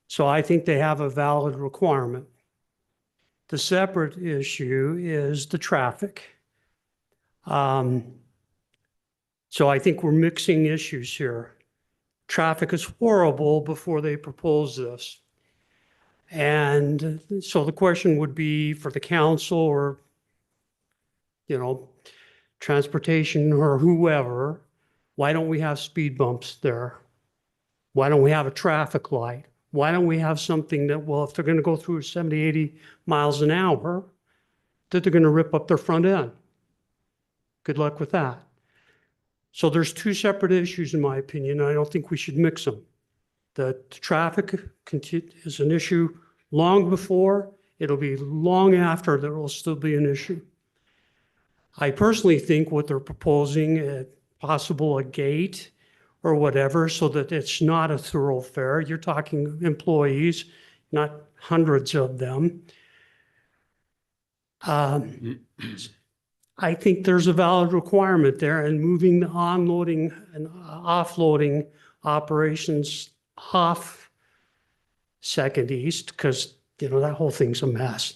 So I think they have a valid requirement. The separate issue is the traffic. So I think we're mixing issues here. Traffic is horrible before they propose this. And so the question would be for the council or, transportation or whoever, why don't we have speed bumps there? Why don't we have a traffic light? Why don't we have something that, well, if they're going to go through 70, 80 miles an hour, that they're going to rip up their front end? Good luck with that. So there's two separate issues, in my opinion. I don't think we should mix them. The traffic is an issue long before. It'll be long after there will still be an issue. I personally think what they're proposing, possible a gate or whatever, so that it's not a thoroughfare. You're talking employees, not hundreds of them. I think there's a valid requirement there, and moving the onloading and offloading operations off Second East, because that whole thing's a mess.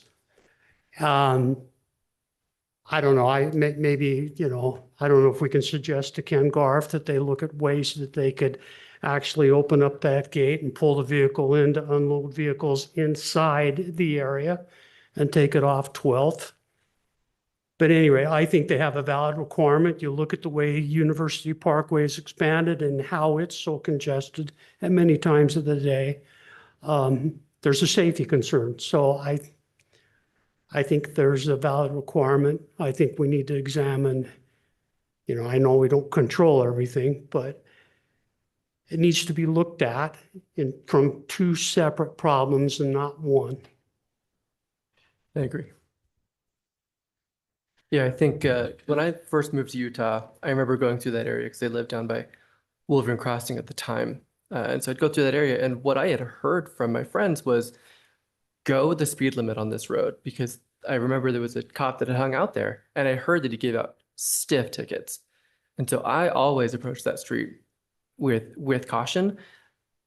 I don't know. Maybe I don't know if we can suggest to Ken Garf that they look at ways that they could actually open up that gate and pull the vehicle in to unload vehicles inside the area and take it off 12th. But anyway, I think they have a valid requirement. You look at the way University Parkway is expanded and how it's so congested at many times of the day. There's a safety concern. So I think there's a valid requirement. I think we need to examine, I know we don't control everything, but It needs to be looked at from two separate problems and not one. I agree. Yeah, I think when I first moved to Utah, I remember going through that area because I lived down by Wolverine Crossing at the time. And so I'd go through that area. And what I had heard from my friends was go the speed limit on this road, because I remember there was a cop that had hung out there and I heard that he gave out stiff tickets. And so I always approach that street with caution,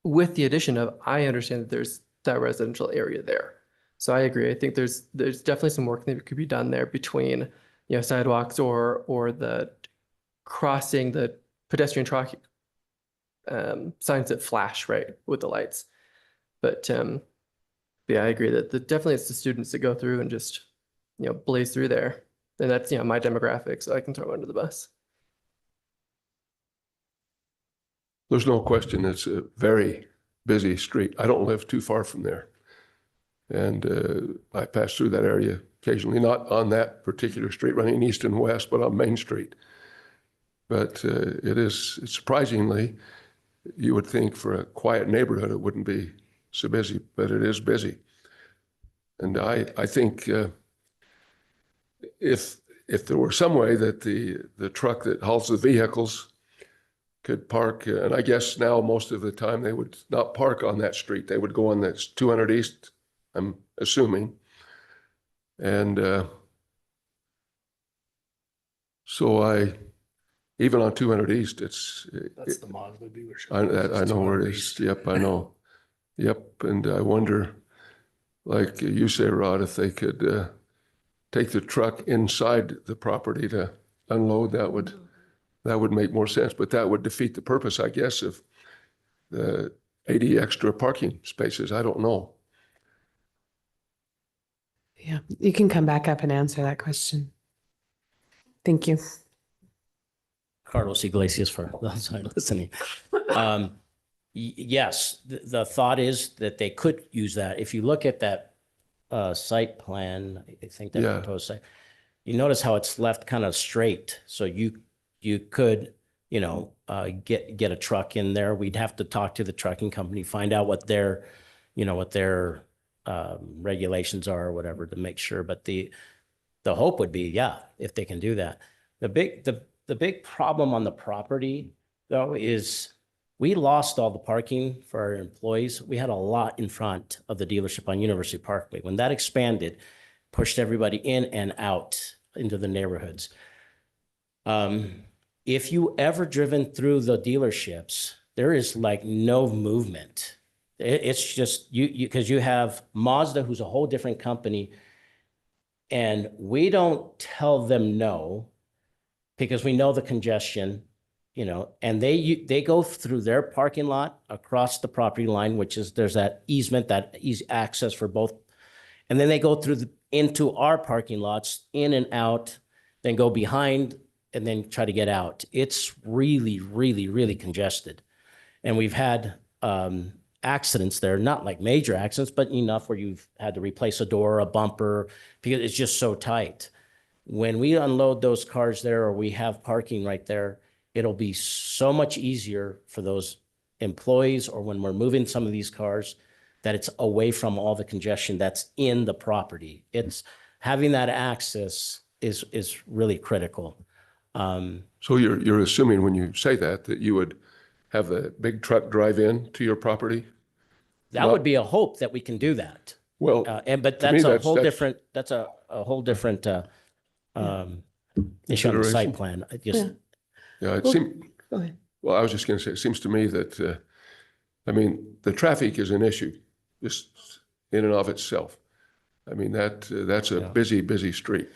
with the addition of I understand that there's that residential area there. So I agree. I think there's definitely some work that could be done there between, you know, sidewalks or the crossing the pedestrian signs that flash, right, with the lights. But yeah, I agree that definitely it's the students that go through and just, you know, blaze through there. And that's, you know, my demographic, so I can throw under the bus. There's no question it's a very busy street. I don't live too far from there. And I pass through that area occasionally, not on that particular street running east and west, but on Main Street. But it's surprisingly, you would think for a quiet neighborhood, it wouldn't be so busy, but it is busy. And I think if there were some way that the truck that hauls the vehicles could park, and I guess now most of the time they would not park on that street. They would go on that's 200 East, I'm assuming. And so even on 200 East, That's the Mazda dealership. I know where it is. Yep, I know. Yep, and I wonder, like you say, Rod, if they could take the truck inside the property to unload, that would make more sense. But that would defeat the purpose, I guess, of the 80 extra parking spaces. I don't know. Yeah, you can come back up and answer that question. Thank you. Carlos Iglesias for those who are listening. Yes, the thought is that they could use that. If you look at that site plan, I think that proposed site, you notice how it's left kind of straight. So you could, you know, get a truck in there. We'd have to talk to the trucking company, find out what their, you know, what their regulations are or whatever to make sure. But the hope would be, yeah, if they can do that. The big problem on the property though is we lost all the parking for our employees. We had a lot in front of the dealership on University Parkway. When that expanded, pushed everybody in and out into the neighborhoods. If you ever driven through the dealerships, there is like no movement. It's just because you have Mazda, who's a whole different company, and we don't tell them no because we know the congestion, you know, and they go through their parking lot across the property line, which is there's that easement, that easy access for both, and then they go through into our parking lots, in and out, then go behind and then try to get out. It's really, really, really congested. And we've had accidents there, not like major accidents, but enough where you've had to replace a door, a bumper, because it's just so tight. When we unload those cars there or we have parking right there, it'll be so much easier for those employees, or when we're moving some of these cars, that it's away from all the congestion that's in the property. It's having that access is really critical. So you're assuming when you say that you would have the big truck drive in to your property? That would be a hope that we can do that. Well, but that's a whole different, that's a whole different issue on the site plan. It just, yeah, it Well, seems, Go ahead. well, I was just going to say, it seems to me that, I mean, the traffic is an issue just in and of itself. I mean, that's a busy, busy street.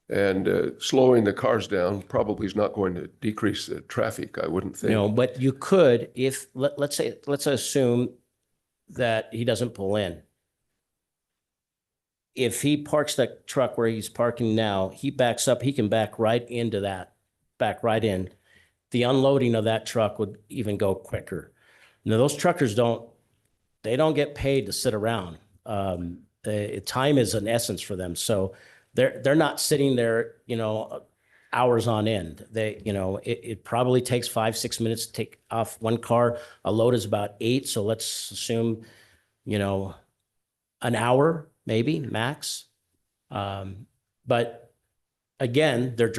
And slowing the cars down probably is not going to decrease the traffic, I wouldn't think. no, but you could, if, let's assume that he doesn't pull in. If he parks the truck where he's parking now, he backs up, he can back right into that, back right in. The unloading of that truck would even go quicker. Now, those truckers don't get paid to sit around. Time is an essence for them. So they're not sitting there, you know, hours on end. It probably takes 5-6 minutes to take off one car. A load is about 8. So let's assume, an hour, maybe max. But again, they're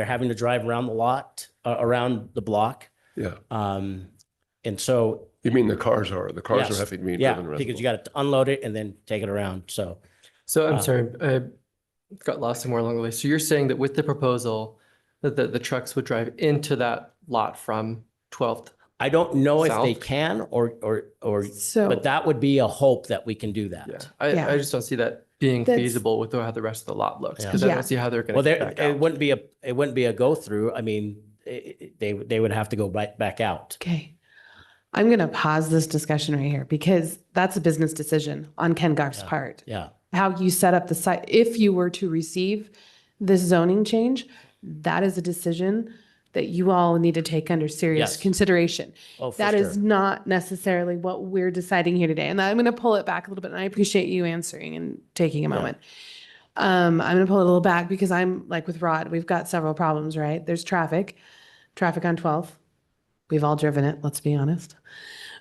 having to drive around the lot, around the block. Yeah. And so. You mean the cars are Yes. having to be Yeah, driven around. because you got to unload it and then take it around. So So I'm sorry, I got lost somewhere along the way. So you're saying that with the proposal, that the trucks would drive into that lot from 12th? I don't know if they South? can or, So. but that would be a hope that we can do that. Yeah, Yeah. I just don't see that being That's- feasible with how the rest of the lot looks, Yeah. because I Yeah. don't see how they're Well, gonna get back it out. wouldn't be a go through. I mean, they would have to go back out. Okay. I'm going to pause this discussion right here because that's a business decision on Ken Garf's Yeah. part. Yeah. How you set up the site. If you were to receive this zoning change, that is a decision that you all need to take under serious Yes. consideration. Oh, for That is sure. not necessarily what we're deciding here today. And I'm going to pull it back a little bit. And I appreciate you answering and taking a moment. I'm going to pull it a little back because I'm like with Rod, we've got several problems, right? There's traffic on 12th. We've all driven it, let's be honest.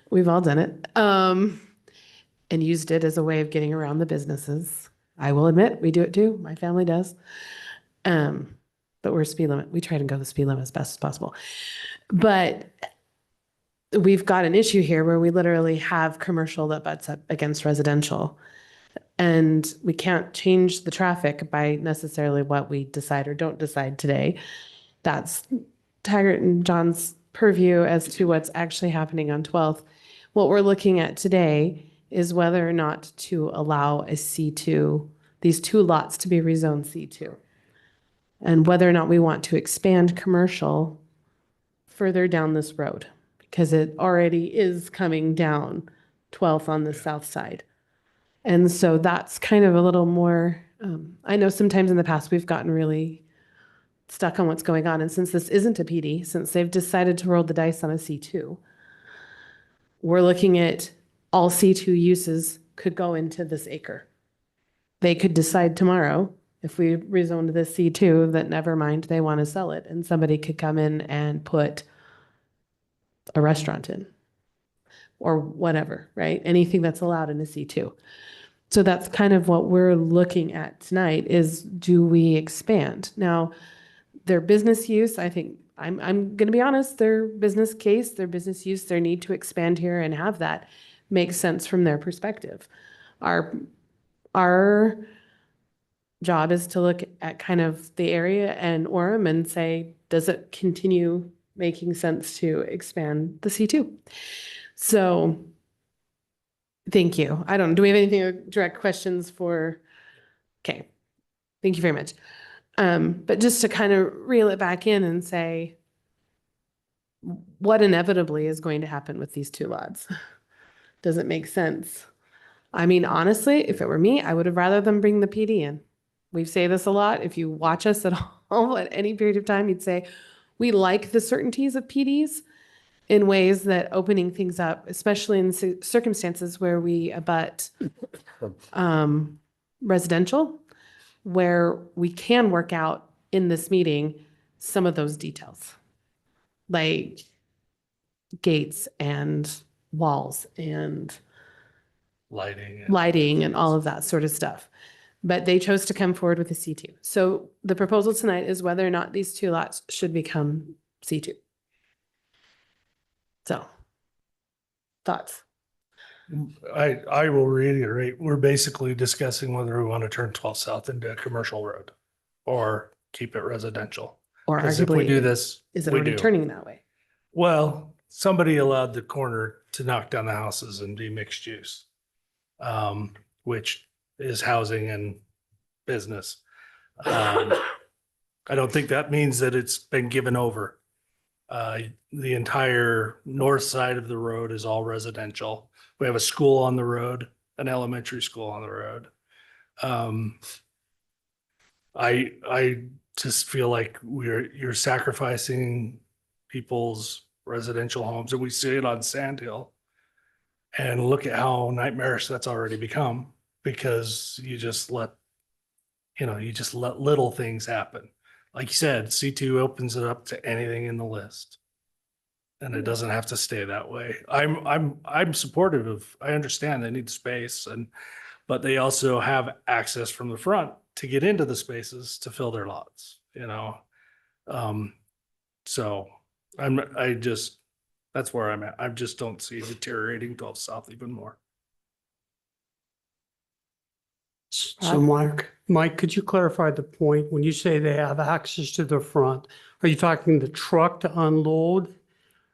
We've all done it. And used it as a way of getting around the businesses. I will admit, we do it too. My family does. But we're speed limit. We try to go the speed limit as best as possible. But we've got an issue here where we literally have commercial that butts up against residential. And we can't change the traffic by necessarily what we decide or don't decide today. That's Taggart and John's purview as to what's actually happening on 12th. What we're looking at today is whether or not to allow a C2, these 2 lots to be rezoned C2. And whether or not we want to expand commercial further down this road, because it already is coming down 12th on the south side. And so that's kind of a little more, I know sometimes in the past we've gotten really stuck on what's going on. And since this isn't a PD, since they've decided to roll the dice on a C2, we're looking at all C2 uses could go into this acre. They could decide tomorrow, if we rezoned this C2, that never mind, they want to sell it. And somebody could come in and put a restaurant in or whatever, right? Anything that's allowed in a C2. So that's kind of what we're looking at tonight is, do we expand? Now, their business use, I think, I'm going to be honest, their business case, their business use, their need to expand here and have that makes sense from their perspective. Our job is to look at kind of the area and Orem and say, does it continue making sense to expand the C2? So thank you. Do we have anything, direct questions for? Okay. Thank you very much. But just to kind of reel it back in and say, what inevitably is going to happen with these 2 lots? Does it make sense? I mean, honestly, if it were me, I would have rather them bring the PD in. We say this a lot. If you watch us at all at any period of time, you'd say, we like the certainties of PDs in ways that opening things up, especially in circumstances where we abut residential, where we can work out in this meeting some of those details, like gates and walls and lighting and all of that sort of stuff. But they chose to come forward with a C2. So the proposal tonight is whether or not these 2 lots should become C2. So, thoughts? I will reiterate, we're basically discussing whether we want to turn 12 South into a commercial road or keep it residential. Or 'Cause if we arguably, do this, is it we already do. turning that way? Well, somebody allowed the corner to knock down the houses and be mixed use, which is housing and business. I don't think that means that it's been given over. The entire north side of the road is all residential. We have a school on the road, an elementary school on the road. I just feel like you're sacrificing people's residential homes, and we see it on Sand Hill. And look at how nightmarish that's already become, because you just let little things happen. like you said, C2 opens it up to anything in the list. And it doesn't have to stay that way. I'm supportive of, I understand they need space but they also have access from the front to get into the spaces to fill their lots, you know? So that's where I'm at. I just don't see deteriorating 12 South even more. So Mike, could you clarify the point? When you say they have access to the front, are you talking the truck to unload?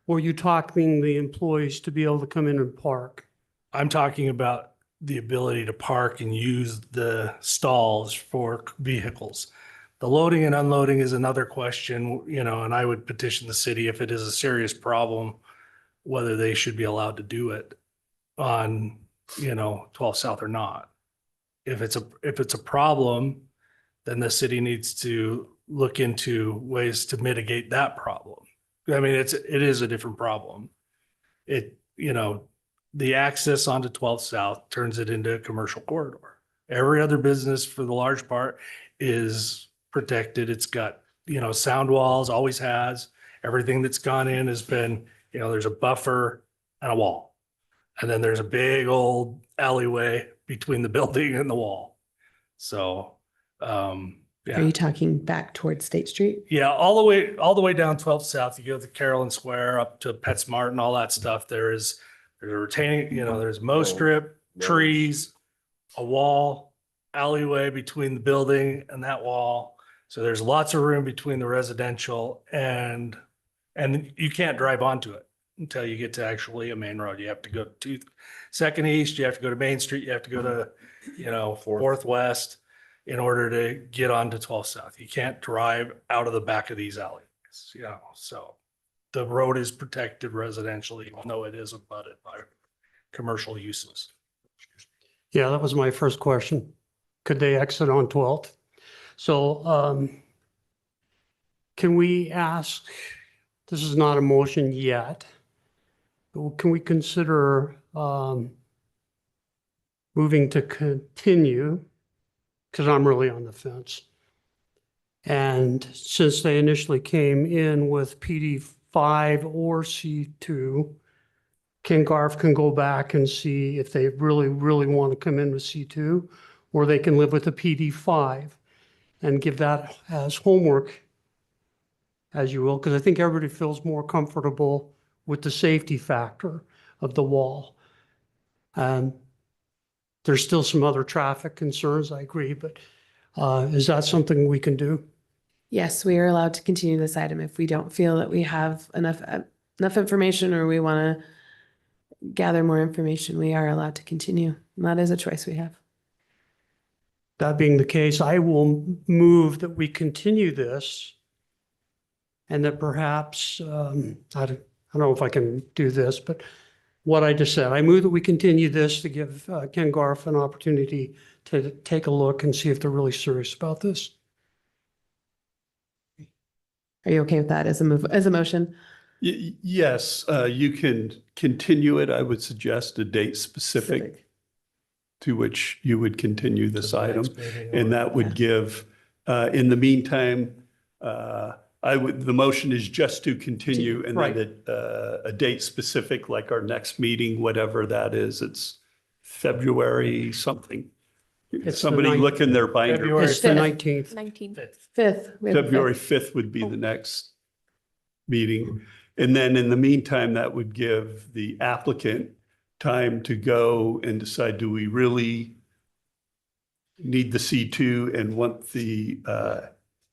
Or are you talking the employees to be able to come in and park? I'm talking about the ability to park and use the stalls for vehicles. The loading and unloading is another question, you know, and I would petition the city if it is a serious problem, whether they should be allowed to do it on, 12 South or not. If it's a problem, then the city needs to look into ways to mitigate that problem. I mean, it is a different problem. The access onto 12th South turns it into a commercial corridor. Every other business for the large part is protected. It's got, sound walls, always has. Everything that's gone in has been, there's a buffer and a wall. And then there's a big old alleyway between the building and the wall. So, yeah. Are you talking back towards State Street? Yeah, all the way down 12th South, you go to Carolyn Square up to PetSmart and all that stuff. There's a retaining, there's mow strip, trees, a wall, alleyway between the building and that wall. So there's lots of room between the residential and you can't drive onto it until you get to actually a main road. You have to go to Second East, you have to go to Main Street, you have to go to, Fourth West in order to get onto 12th South. You can't drive out of the back of these alleyways, so the road is protected residentially, even though it is abutted by commercial uses. Yeah, that was my first question. Could they exit on 12th? So can we ask, this is not a motion yet, but can we consider moving to continue? Because I'm really on the fence. And since they initially came in with PD 5 or C2, Ken Garf can go back and see if they really, really want to come in with C2, or they can live with the PD 5 and give that as homework, as you will, because I think everybody feels more comfortable with the safety factor of the wall. There's still some other traffic concerns, I agree, but is that something we can do? Yes, we are allowed to continue this item if we don't feel that we have enough information or we want to gather more information. We are allowed to continue. And that is a choice we have. That being the case, I will move that we continue this and that perhaps, I don't know if I can do this, but what I just said, I move that we continue this to give Ken Garf an opportunity to take a look and see if they're really serious about this. Are you okay with that as a motion? Yes, you can continue it. I would suggest a date specific to which you would continue this item. And that would give, in the meantime, the motion is just to continue and then a date specific, like our next meeting, whatever that is, it's February something. Somebody look in their binder. It's the 19th. 5th. February 5th would be the next meeting. And then in the meantime, that would give the applicant time to go and decide, do we really need the C2 and want the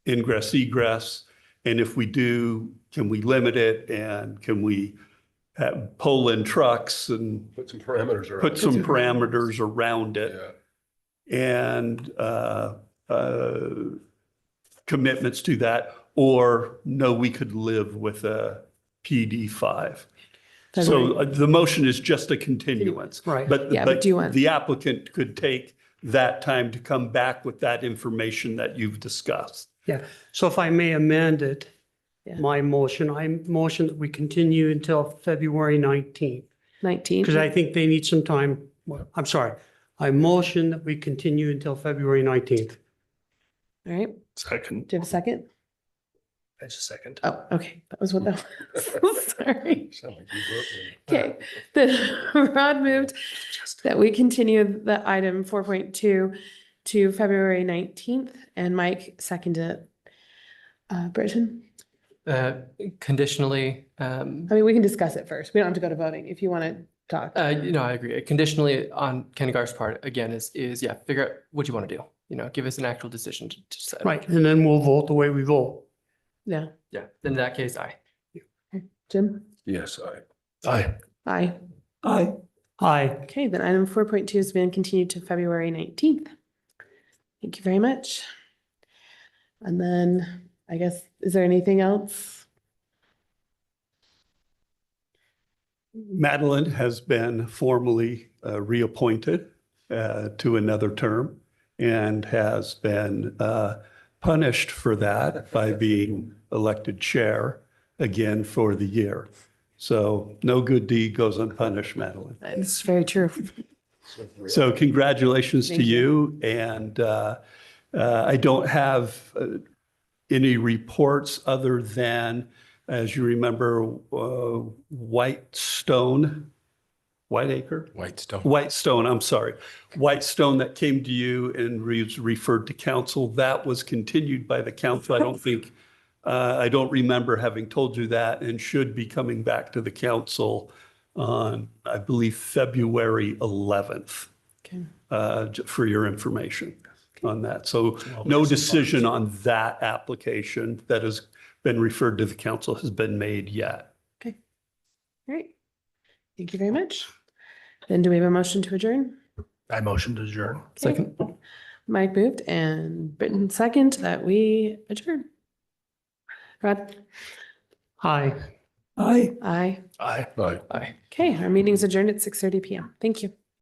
ingress egress? And if we do, can we limit it? And can we pull in trucks and put some parameters around it? Yeah. And commitments to that, or no, we could live with a PD 5. So the motion is just a continuance. Right. But do you want- the applicant could take that time to come back with that information that you've discussed. Yeah, so if I may amend it, Yeah. my motion, I motion that we continue until February 19th. 19th? Because I think they need some time. Well, I'm sorry. I motion that we continue until February 19th. All right. Second. Do you have a second? I just second. Oh, okay. That was what that was. Sorry. Sound like you wrote me. Okay. The Rod moved that we continue the item 4.2 to February 19th and Mike seconded it. Britton, Conditionally, I mean, we can discuss it first. We don't have to go to voting if you want to talk. I agree. Conditionally on Ken Gar's part, again, is yeah, figure out what you want to do. Give us an actual decision to set. Right, and then we'll vote the way we vote. Yeah. Yeah, in that case, aye. Jim? Yes, Aye. Aye. Aye. Aye. Okay, then item 4.2 has been continued to February 19th. Thank you very much. And then I guess, is there anything else? Madeline has been formally reappointed to another term and has been punished for that by being elected chair again for the year. So no good deed goes unpunished, Madeline. It's very true. So congratulations to Thank you. And I don't have any reports other than, as you remember, Whitestone, I'm sorry. Whitestone that came to you and was referred to council. That was continued by the council. I don't remember having told you that, and should be coming back to the council on, I believe, February 11th. Okay. For your information on that. So no decision on that application that has been referred to the council has been made yet. Okay. All right. Thank you very much. Then do we have a motion to adjourn? I motion to adjourn. Second. Mike moved and Britton second that we adjourn. Rod? Aye. Aye. Aye. Aye. aye. Aye. Okay, our meeting's adjourned at 6:30 PM. Thank you.